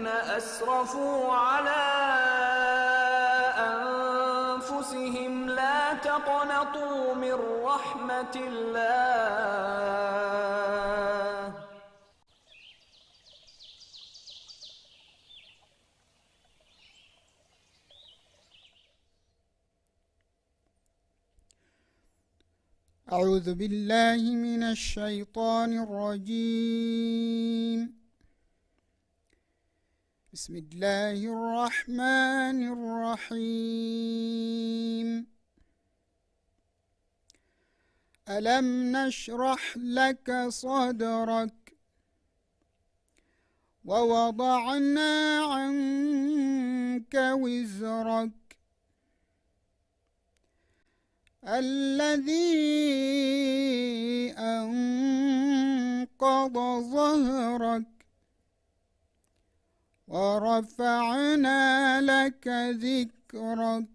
الذين أسرفوا على أنفسهم لا تقنطوا من رحمة الله أعوذ بالله من الشيطان الرجيم. بسم الله الرحمن الرحيم. ألم نشرح لك صدرك ووضعنا عنك وزرك الذي أنقض ظهرك ورفعنا لك ذكرك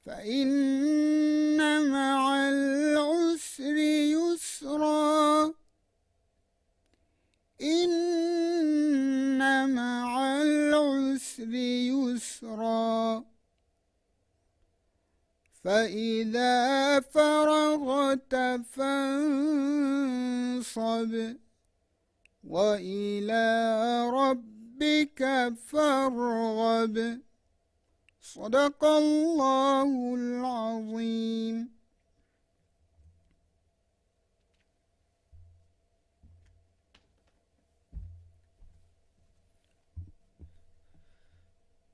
فإن مع العسر يسرا إن مع العسر يسرا فإذا فرغت فانصب وإلى ربك فارغب. صدق الله العظيم.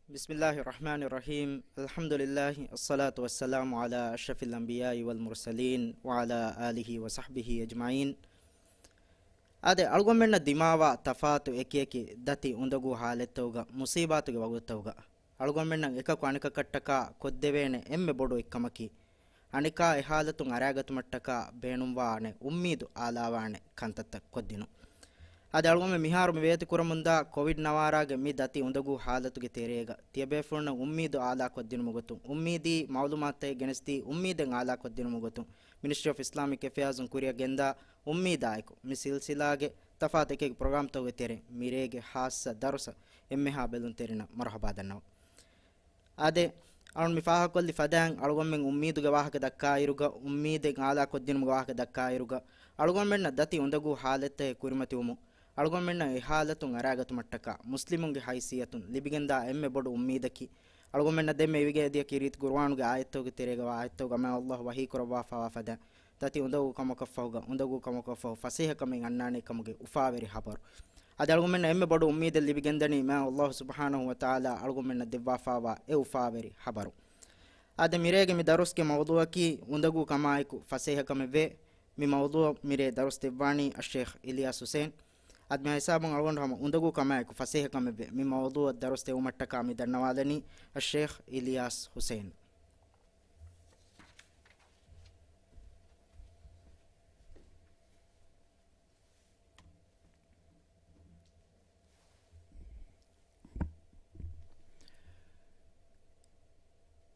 بسم الله الرحمن الرحيم. الحمد لله الصلاة والسلام على أشرف الأنبياء والمرسلين وعلى آله وصحبه أجمعين. أده ألغمنا دماغ تفاتو إكيكي دتي أندغو حالتوغا مصيباتو وغوتوغا ألغمنا إكا كوانيكا كتكا كوددوين إم بودو إكمكي أنيكا إحالتو أراغتو متكا بينومواane ಉಮ್ಮೀದು ಆಲಾವಾನೆ ಕಂತತ್ತ ಕೊದ್ದಿನು ಅದ ಅಳಗೊಮ್ಮೆ ಮಿಹಾರು ವೇತಿ ಕುರಮುಂದ ಕೋವಿಡ್ ನವಾರಾಗೆ ಮಿ ದತಿ ಉಂದಗು ಹಾಲತುಗೆ ತೆರೆಗ ತಿಯಬೇಫುರ್ನ ಉಮ್ಮೀದು ಆಲಾ ಕೊದ್ದಿನು ಮುಗತು ಉಮ್ಮೀದಿ ಮಾಲೂಮಾತೆ ಗೆನಸ್ತಿ ಉಮ್ಮೀದೆಂ ಆಲಾ ಕೊದ್ದಿನು ಮುಗತು ಮಿನಿಸ್ಟ್ರಿ ಆಫ್ ಇಸ್ಲಾಮಿಕ್ ಅಫೇರ್ಸ್ ಕುರಿಯ ಗೆಂದ ಉಮ್ಮೀದಾಯಕು ಮಿ ಸಿಲ್ಸಿಲಾಗೆ ತಫಾತೆಕೆ ಪ್ರೋಗ್ರಾಮ್ ತೋಗೆ ತೆರೆ ಮಿರೇಗೆ ಹಾಸ ದರುಸ ಎಮ್ಮೆಹಾ ಬೆಲುನ್ ತೆರಿನ ಮರಹಬಾದನ್ನವ ಅದೆ ಅವನು ಮಿಫಾಹ ಕೊಲ್ಲಿ ಫದಾಂಗ್ ಅಳಗೊಮ್ಮೆ ಉಮ್ಮೀದುಗೆ ವಾಹಕ ದಕ್ಕಾ ಇರುಗ ಉಮ್ಮೀದೆಂ ಆಲಾ ಕೊದ್ದಿನು ಮುಗ ವಾಹಕ ದಕ್ಕಾ ಇರುಗ ಅಳಗೊಮ್ಮೆನ್ನ ದತಿ ಉಂದಗು ಹಾಲೆತ್ತೆ ಕುರಿಮತಿ ಉಮು ಅಳಗೊಮ್ಮೆನ್ನ ಇಹಾಲತುಂ ಅರಾಗತು ಮಟ್ಟಕ ಮುಸ್ಲಿಮುಂಗೆ ಹೈಸಿಯತುನ್ ಲಿಬಿಗೆಂದ ಎಮ್ಮೆ ಬೊಡು ಉಮ್ಮೀದಕಿ ಅಳಗೊಮ್ಮೆನ್ನ ದೆಮ್ಮೆ ಇವಿಗೆ ಎದಿಯಕಿ ರೀತಿ ಕುರ್ವಾನುಗೆ ಆಯತ್ತೋಗೆ ತೆರೆಗವ ಆಯತ್ತೋಗ ಮೆ ಅಲ್ಲಾಹ್ ವಹಿ ಕುರವಾ ಫವಾಫದ ತತಿ ಉಂದಗು ಕಮಕಫೌಗ ಉಂದಗು ಕಮಕಫೌ ಫಸೀಹ ಕಮೆಂ ಅಣ್ಣಾನೆ ಕಮಗೆ ಉಫಾವೆರಿ ಹಬರು ಅದ ಅಳಗೊಮ್ಮೆನ್ನ ಎಮ್ಮೆ ಬೊಡು ಉಮ್ಮೀದ ಲಿಬಿಗೆಂದನಿ ಮೆ ಅಲ್ಲಾಹ್ ಸುಬ್ಹಾನಹು ವ ತಆಲಾ ಅಳಗೊಮ್ಮೆನ್ನ ದೆವ್ವಾ ಫಾವಾ ಎ ಉಫಾವೆರಿ ಹಬರು ಅದ ಮಿರೇಗೆ ಮಿ ದರುಸ್ಗೆ ಮೌದುವಕಿ ಉಂದಗು ಕಮಾಯಿಕು ಫಸೀಹ ಕಮೆವೆ ಮಿ ಮೌದು ಮಿರೆ ದರುಸ್ ದಿವ್ವಾನಿ ಅಶೇಖ್ ಇಲಿಯಾಸ್ ಹುಸೇನ್ ಅದ್ಮೆ ಹಿಸಾಬಂ ಅಳಗೊಂಡು ಹಮ ಉಂದಗು ಕಮಾಯಕು ಫಸೀಹ ಕಮೆವೆ ಮಿ ಮೌದು ದರುಸ್ ತೆವು ಮಟ್ಟಕ ಮಿ ದನ್ನವಾದನಿ ಅಶೇಖ್ ಇಲಿಯಾಸ್ ಹುಸೇನ್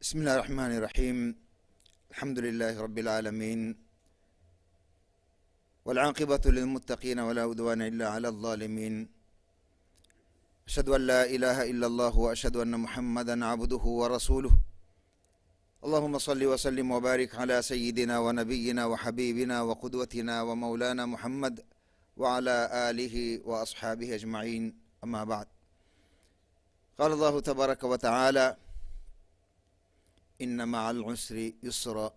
بسم الله الرحمن الرحيم. الحمد لله رب العالمين والعاقبة للمتقين ولا عدوان إلا على الظالمين. أشهد أن لا إله إلا الله وأشهد أن محمدا عبده ورسوله. اللهم صل وسلم وبارك على سيدنا ونبينا وحبيبنا وقدوتنا ومولانا محمد وعلى آله وأصحابه أجمعين. أما بعد، قال الله تبارك وتعالى: إن مع العسر يسرا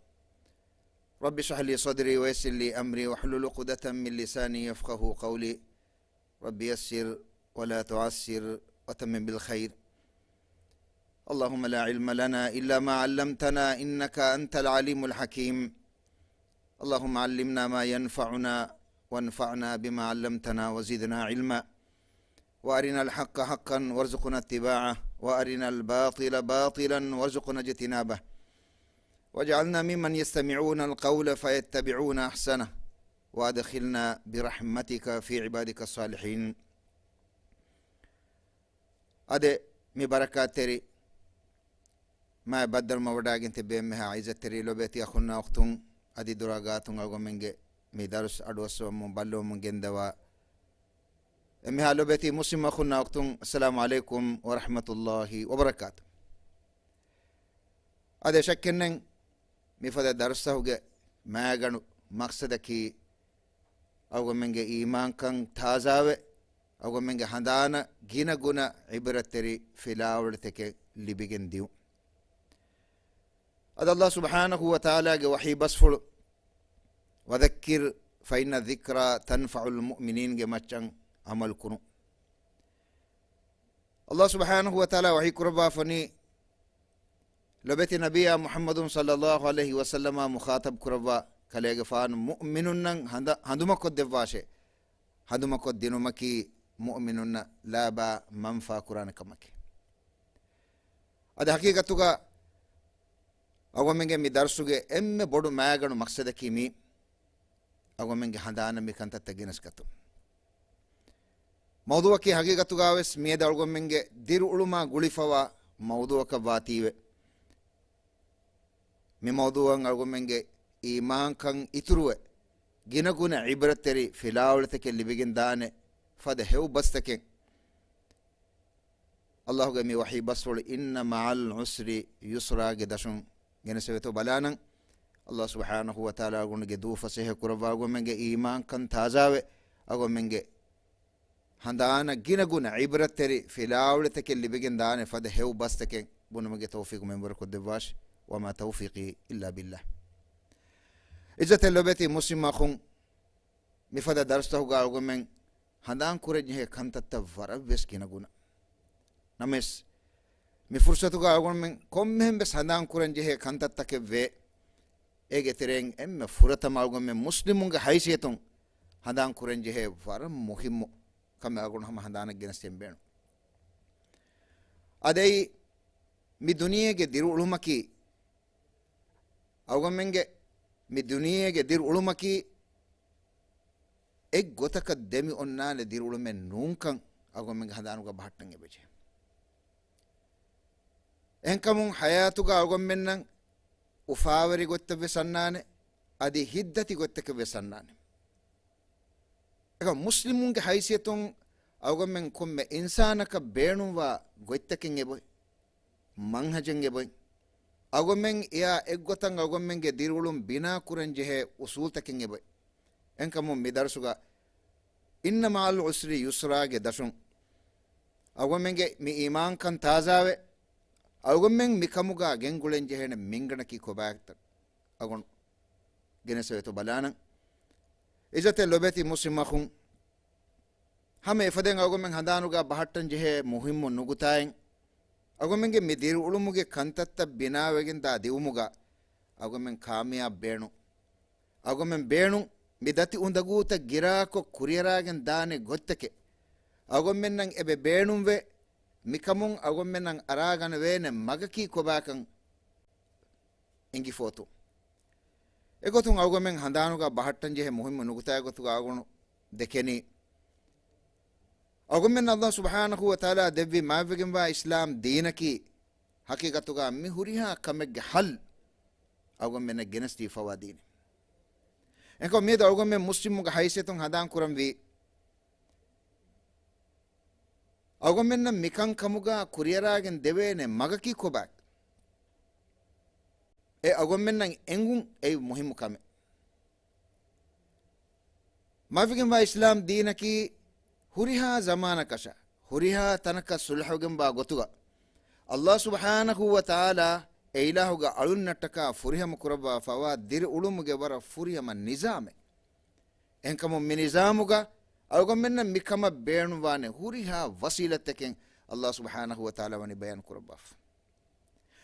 رب اشرح لي صدري ويسر لي أمري واحلل عقدة من لساني يفقه قولي رب يسر ولا تعسر وتمم بالخير. اللهم لا علم لنا إلا ما علمتنا إنك أنت العليم الحكيم. اللهم علمنا ما ينفعنا وانفعنا بما علمتنا وزدنا علما، وأرنا الحق حقا وارزقنا اتباعه، وأرنا الباطل باطلا وارزقنا اجتنابه، واجعلنا ممن يستمعون القول فيتبعون أحسنه، وأدخلنا برحمتك في عبادك الصالحين. أدي مباركات تري ما بدل ما وداعين تبيمها عايزة تري لو بيتي أخونا أختون أدي دراغاتون أو منجي ميدارس أدوسو من بالو من جندوا emihalo beti muslim akhunna waqtun assalamu alaikum wa rahmatullahi wa barakatuh. ade shakkennen mifada darsahuge maaganu maqsadaki awgomenge iman kan tazawe awgomenge handana gina guna ibrateri filawlteke libigen diu ad Allah subhanahu wa ta'ala ge wahi basful wadhakkir fa inna dhikra tanfa'ul mu'minin ge maccan amal kunu Allah subhanahu wa ta'ala wahi kurba fani lobeti nabiya muhammadun sallallahu alaihi wasallam mukhatab kurba kalege fan mu'minun handuma ko devashe handuma ko dinumaki mu'minun laba manfa quran kamaki ada haqiqatuga agomenge mi darsuge emme bodu maaganu maqsadaki mi agomenge handana mi kanta taginas-katu mawduaki haqiqatuga wes mieda agomenge diru uluma gulifawa mawduaka vative mi mawduan agomenge iman kan ituruwe ginaguna ibrateri filawlteke libigin dane fada hew bastake Allahu ge mi wahi basrul inna ma'al usri yusra ge dashun gene seveto balanan Allah subhanahu wa ta'ala gunge du fasehe kurwa agomenge iman kan tazawe agomenge handana ginaguna ibrateri filawlteke libigin dane fada hew bastake bunumge tawfiq member ko devash wa ma tawfiqi illa billah izzat lobeti muslim akhun mifada darstahu ga algomen handan kurejhe kantatta varavves kinaguna names mi fursatu ga algomen kommen bes handan kurejhe kantatta ke ve ege tereng emme furatam algomen muslimun ga haysiyatun handan kurejhe varam muhimmu kame algon ham handana genestem benu adei mi duniyege diru ulumaki algomenge mi duniyege dir ulumaki ek gotaka demi onnale dir ulumen nunkan agomenge hadanuga bahattan ebeje enkamun hayatuga agommennan ufawari gotte besannane adi hiddati gotteke besannane eka muslimunge haysiyatun agommen komme insanaka beenuwa gotteken eboy manhajen eboy agommen iya eggotan agomenge dirulum bina kuranjehe usul takin ebe enkamu midarsuga inna ma'al usri yusra ge dashun agomenge mi iman kan tazawe agommen mikamuga gengulenjehe ne mingana ki kobakta agon geneseto balanan izate lobeti muslimakhun hame ifaden agommen handanuga bahattan jehe muhimmu nugutayen agomenge mi diru ulumuge kantatta binawegen da diumuga agomen kamiya beenu agomen beenu mi dati undaguta girako kuriyaragen dane gotteke agomen nan ebe beenumve mikamun agomen nan aragan wene magaki kobakan ingi foto egotun agomen handanuga bahattan jehe muhimmu nugutaya gotuga agonu dekeni agommen Allah subhanahu wa ta'ala devvi maavegen wa islam deenaki haqiqatuga mi huriha kamegge hal agommen genesti fawadini enko meda agommen muslimuga haysiyatun hadan kuram wi agommen mikan kamuga kuriyaragen devene magaki kobak e agommen engun e muhimu kame maavegen wa islam deenaki huriha zamana kasha huriha tanaka sulhugen ba gotuga Allah subhanahu wa ta'ala eilahuga alun nattaka furiham kuraba fawa dir ulumuge wara furiham nizame enkamu min nizamuga algomenna mikama beenwane huriha wasilateken Allah subhanahu wa ta'ala wani bayan kuraba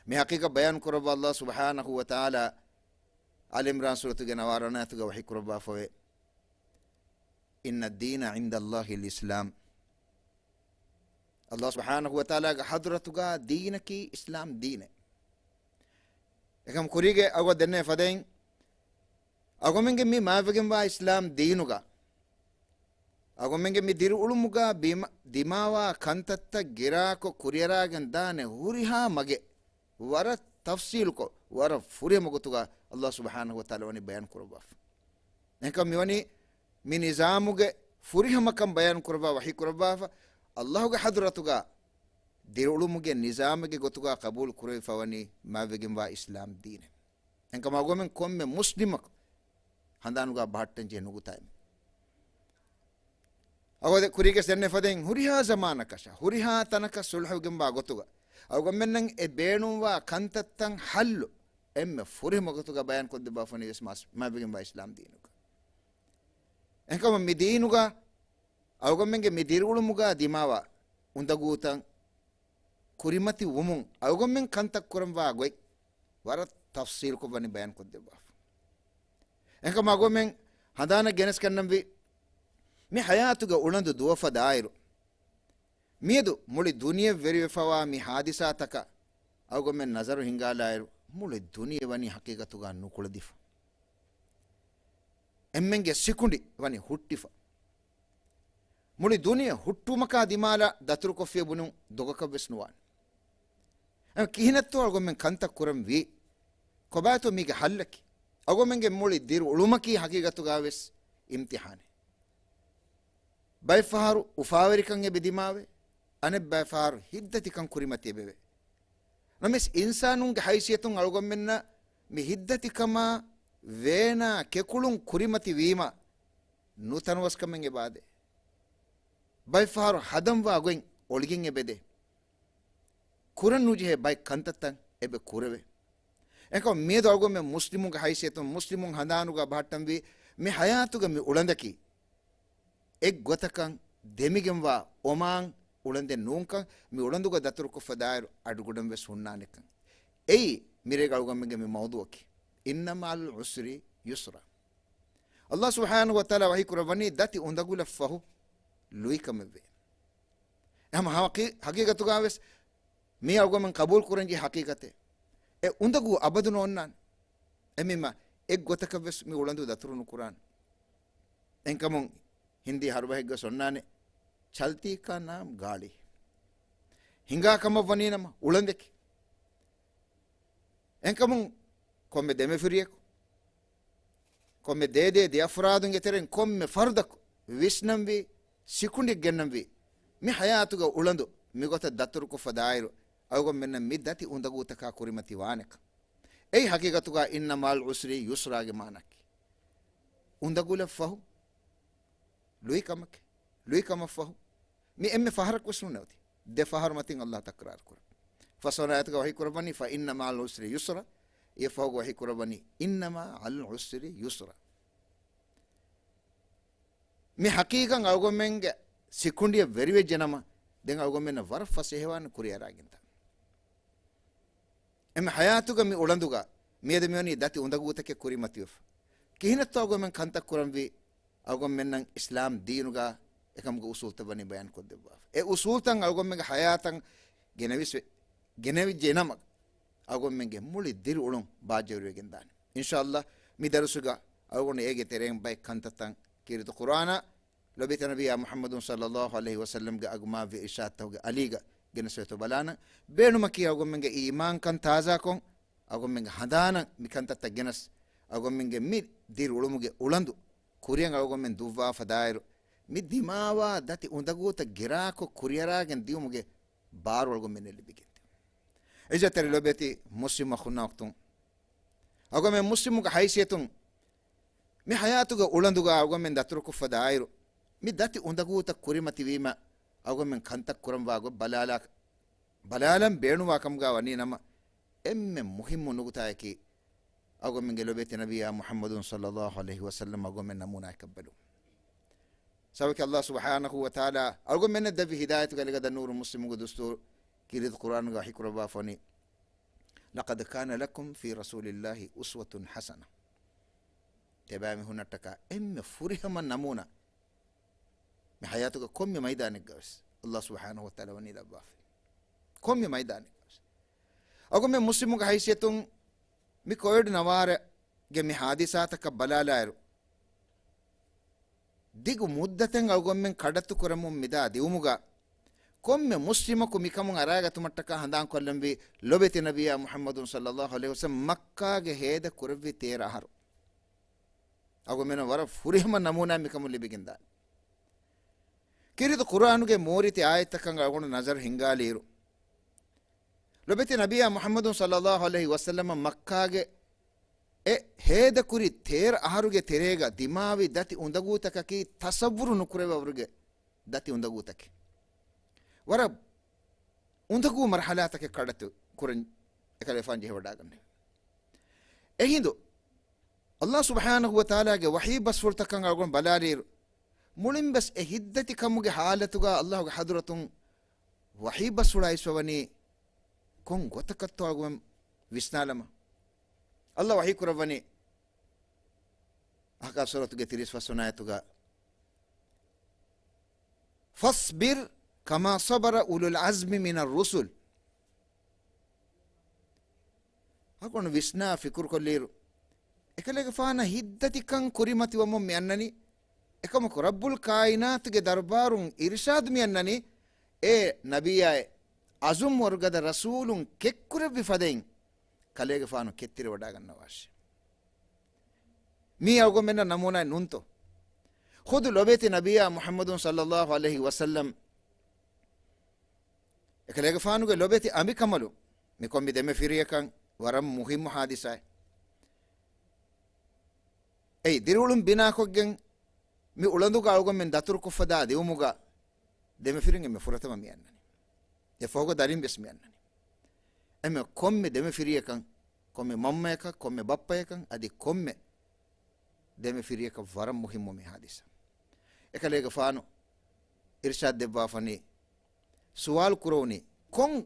mi haqiqa bayan kuraba Allah subhanahu wa ta'ala al imran suratu genawarana tuga wahi kuraba fawe inna ad-dina 'inda Allah al-islam Allah subhanahu wa ta'ala ga hadratuga deenaki islam deene ekam kurige ago denne faden agomenge mi maavegen wa islam deenuga agomenge mi diru ulumuga dimawa kantatta girako kuriyaragen dane huriha mage wara tafsil ko wara fure mogotuga Allah subhanahu wa ta'ala wani bayan kurba ekam mi wani mi nizamuge ಫುರಿಹಮಕಂ ಬಯಾನ್ ಕುರಬಾ ವಹಿ ಕುರಬಾಫ ಅಲ್ಲಾಹುಗೆ ಹದ್ರತುಗ ದಿರುಳುಮುಗೆ ನಿಜಾಮಿಗೆ ಗೊತ್ತುಗ ಕಬೂಲ್ ಕುರೈ ಫವನಿ ಮಾವೆಗಿಂವಾ ಇಸ್ಲಾಂ ದೀನೆ ಎಂಕ ಮಗೋಮೆನ್ ಕೊಮ್ಮೆ ಮುಸ್ಲಿಮಕ್ ಹಂದಾನುಗ ಬಾಟ್ಟಂಜೆ ನುಗುತಾಯ ಅವದೆ ಕುರಿಗೆ ಸೆನ್ನೆ ಫದೆಂ ಹುರಿಹಾ ಜಮಾನಕಶ ಹುರಿಹಾ ತನಕ ಸುಲ್ಹುಗಿಂಬಾ ಗೊತ್ತುಗ ಅವಗೊಮ್ಮೆನ್ನಂ ಎ ಬೇಣುವಾ ಕಂತತ್ತಂ ಹಲ್ಲು ಎಮ್ಮೆ ಫುರಿಹಮ ಗೊತ್ತುಗ ಬಯಾನ್ ಕೊದ್ದೆ ಬಾಫನಿ ಮಾವೆಗಿಂವಾ ಇಸ್ಲಾಂ ದೀನುಗ ಎಂಕಮ ಮಿ ದೀನುಗ ಅವಗೊಮ್ಮೆಂಗೆ ಮಿ ದಿರುಳುಮುಗ ದಿಮಾವ ಉಂದಗೂತಂ ಕುರಿಮತಿ ಉಮುಂ ಅವಗೊಮ್ಮೆಂ ಕಂತಕ್ ಕುರಂವಾ ಗೊಯ್ ವರ ತಫ್ಸೀಲ್ ko bani bayan kodde baf enka magomen hadana genes kannambi mi hayatuga ulandu duwafa dairu miedu muli duniya verifawa mi hadisa taka awgomen nazaru hingalairu muli duniya wani haqiqatuga nukuladifa emmenge sikundi wani huttifa muli duniya huttumaka dimala daturu kofiya bunu dogaka besnuwan kihinattu awgomen kantak kuram wi ಕೊಬಾತು ಮೀಗೆ ಹಲ್ಲಕ್ಕಿ ಅಗೊಮೆಂಗೆ ಮೂಳಿ ದಿರು ಉಳುಮಕಿ ಹಕೀಗತುಗಾವೆಸ್ ಇಮ್ತಿಹಾನೆ ಬೈಫಾರು ಉಫಾವರಿಕಂಗೆ ಬಿದಿಮಾವೆ ಅನೆ ಬೈಫಾರು ಹಿದ್ದತಿಕಂ ಕುರಿಮತಿ ಬೆವೆ ನಮಿಸ್ ಇನ್ಸಾನುಂಗೆ ಹೈಸಿಯತುಂ ಅಳಗೊಮ್ಮೆನ್ನ ಮಿ ಹಿದ್ದತಿಕಮ ವೇನ ಕೆಕುಳುಂ ಕುರಿಮತಿ ವೀಮ ನೂತನವಸ್ಕಮೆಂಗೆ ಬಾದೆ ಬೈಫಾರು ಹದಂವ ಅಗೊಯ್ ಒಳಗಿಂಗೆ ಬೆದೆ ಕುರನ್ ನುಜಿಹೆ ಬೈ ಕಂತತ್ತಂ ಎಬೆ ಕುರವೆ ಎಂಕ ಮೇದು ಅಳಗೊಮ್ಮೆ ಮುಸ್ಲಿಮುಂಗೆ ಹೈಸಿಯತು ಮುಸ್ಲಿಮುಂಗ್ ಹಂದಾನುಗ ಬಾಟ್ಟಂವಿ ಮಿ ಹಯಾತುಗ ಮಿ ಉಳಂದಕಿ ಎಗ್ ಗೊತಕಂ ದೆಮಿಗೆಂವಾ ಒಮಾಂಗ್ ಉಳಂದೆ ನೂಂಕಂ ಮಿ ಉಳಂದುಗ ದತುರುಕು ಫದಾಯರು ಅಡುಗುಡಂವೆ ಸುಣ್ಣಾನಿಕಂ ಎಯ್ ಮಿರೆಗ ಅಳಗೊಮ್ಮೆಗೆ ಮಿ ಮೌದುವಕಿ ಇನ್ನಮಾಲ್ ಉಸ್ರಿ ಯುಸ್ರ ಅಲ್ಲಾಹ್ ಸುಬ್ಹಾನಹು ವ ತಆಲಾ ವಹಿ ಕುರವನಿ ದತಿ ಉಂದಗುಲ ಫಹು ಲುಯಿಕಮೆವೆ ಎಹಮ ಹಕೀಗತುಗಾವೆಸ್ ಮಿ ಅಳಗೊಮ್ಮೆ ಕಬೂಲ್ ಕುರಂಜಿ ಹಕೀಗತೆ e undagu abaduno onnan emima ek gotakavs mi ulandu daturunu quran enkamun hindi harwahegga sonnane chalti ka naam gaali hinga kama waninama ulandeki enkamun komme deme furiyeko komme dede de afradunge teren komme fardak visnamvi sikundi gennamvi mi hayatuga ulandu mi gota daturu ko fadairu awgom menna middati undagutaka kurimati wanek ei hakikatuga innamal usri yusra ge manaki undagula fahu lui kama fahu mi emme faharak wasnunawti de fahar matin allah takrar kur fasonayatuga wahi kurabani fa innamal usri yusra ye fahu wahi kurabani innama al usri yusra mi hakikan awgom menge sikundiya verive janama den awgom menna war fasehewan kuriyaraginta එම හයාතුග මි උලඳුග මියද මියනි දති උඳගූතක කුරිමතියොෆ කිහිනත් අවගමෙන් කන්තක් කුරම්වි අවගමෙන් ඉස්ලාම් දීනුග එකම්ග උසූල්ත බනි බයන් කොද්දබා ඒ උසූල්තන් අවගමෙන් හයාතන් ගෙනවි ජෙනම අවගමෙන්ගේ මුලි දිරු උලුම් බාජවරගෙන් දාන ඉන්ෂාල්ලාහ් මි දරුසුග අවගොන ඒගේ තෙරෙන් බයි කන්තතන් කිරිත කුරාන ලබිත නබියා මුහම්මදුන් සල්ලල්ලාහු අලයිහි වසල්ලම් ගේ අගමා වේ ඉෂාත්තවගේ අලීග geneseto balana beenumaki agomenge iman kan taza kon agomenge hadana mikantata genes agomenge mi dir ulumuge ulandu kuriyan agommen duwa fadairu mi dimawa dati undaguta girako kuriyaragen diumuge baru agommen libigente ejatari lobeti muslim khunaqtun agommen muslimuge haysiyetun mi hayatuga ulanduga agommen datruku fadairu mi dati undaguta kurimati wima awgomen kantak kuramwago balalam beenuwa kamga wani nama emme muhimmu nugutayaki awgomen gelobeti nabiya muhammadun sallallahu alaihi wasallam awgomen namuna kabbalu sabaki allah subhanahu wa ta'ala awgomen davi hidayatu galiga da nuru muslimu dustur kirid quran ga hikuraba fani laqad kana lakum fi rasulillahi uswatun hasana tebami hunataka emme furihama namuna mi hayatuga komme maydanik gaws allah subhanahu wa ta'ala wani dabaf komme maydanik gaws agume muslimu ga haysiyatun mi koyod naware ge mi hadisataka balalairu digu muddaten agumen kadatu kuramum mida diumuga komme muslimaku mikamun araga tumattaka handan kollambi lobeti nabiya muhammadun sallallahu alaihi wasallam makka ge heda kurvi tera haru agumen wara furihma namuna mikamun libiginda ಕಿರಿದು ಕುರಾನುಗೆ ಮೋರಿತಿ ಆಯತಕ್ಕಂಗ ಅಳಗೊಂಡು ನಜರ್ ಹಿಂಗಾಲೀರು ಲೊಬೆತಿ ನಬಿಯ ಮುಹಮ್ಮದು ಸಲ್ಲಲ್ಲಾಹು ಅಲೈಹಿ ವಸಲ್ಲಮ ಮಕ್ಕಾಗೆ ಹೇದ ಕುರಿ ತೇರ್ ಆರುಗೆ ತೆರೆಗ ದಿಮಾವಿ ದತಿ ಉಂದಗೂತಕಿ ತಸವ್ವರು ನುಕುರೆವ ಅವರಿಗೆ ದತಿ ಉಂದಗೂತಕ್ಕೆ ವರ ಉಂದಗೂ ಮರಹಲಾತಕ್ಕೆ ಕಡತು ಕುರನ್ ಎಕಲೆಫಾಂಜಿ ಹೊಡಾಗನ್ನೆ ಎಹಿಂದು ಅಲ್ಲಾಹ್ ಸುಬ್ಹಾನಹು ವ ತಆಲಾಗೆ ವಹೀ ಬಸ್ಫುರ್ತಕ್ಕಂಗ ಅಳಗೊಂಡು ಬಲಾಲೀರು ಮುಳಿಂಬಸ್ ಹಿದ್ದತಿ ಕಮ್मुಗೆ ಹಾಲತುಗ ಅಲ್ಲಾಹುಗೆ ಹದ್ರತುಂ ವಹೀ ಬಸ್ಸುಳಾಯಿಸುವನಿ ಕೊಂ ಗೊತ್ತಕತ್ತು ಆಗುವ ವಿಸ್ನಾಲಮ ಅಲ್ಲ ವಹಿ ಕುರವನಿ ಆಕಾಶರತುಗೆ ತಿರಿಸ್ವಸುನಾಯತುಗ ಫಸ್ಬಿರ್ ಕಮಾ ಸಬರ ಉಲುಲ್ ಅಜ್ಮಿ ಮಿನರ್ ರುಸುಲ್ ಹಾಕೊಂಡು ವಿಸ್ನಾ ಫಿಕುರ್ ಕೊಲ್ಲೀರು ಎಕಲೆಗೆ ಫಾನ ಹಿದ್ದತಿ ಕಂ ಕುರಿಮತಿ ಒಮ್ಮೊಮ್ಮೆ ಅನ್ನನಿ එකමක රබ්බුල් කායිනාත්ගේ දර්බාරුන් ඉර්ෂාද් මියන්නනි ඒ නබියාය අසුම් වර්ගද රසූලුන් කෙක්කුරෙව්වි ෆදෙන් කලේගේ ෆානු කෙත්තිර වඩා ගන්න අවශ්‍ය මී අවගො මෙන්න නමූනා නුන්තෝ خود لوبيتي نبيا محمد صلى الله عليه وسلم එකලේගේ ෆානුගේ ලොබෙති අමි කමලු මිකොම් මි දෙමෙ ෆිරියකන් වරම් මුහිම් හාදිසයි ඒ දිරුලුම් බිනා කොග්ගෙන් mi ulanduga algon men datur kufada de umuga de me firinge me furatama mi annani e fogo darim bes mi annani emme komme de me firiye kan komme mamma ka komme bappa kan adi komme de me firiye ka waram muhimmo mi hadisa ekalega faano irshad debba fani suwal kuroni kon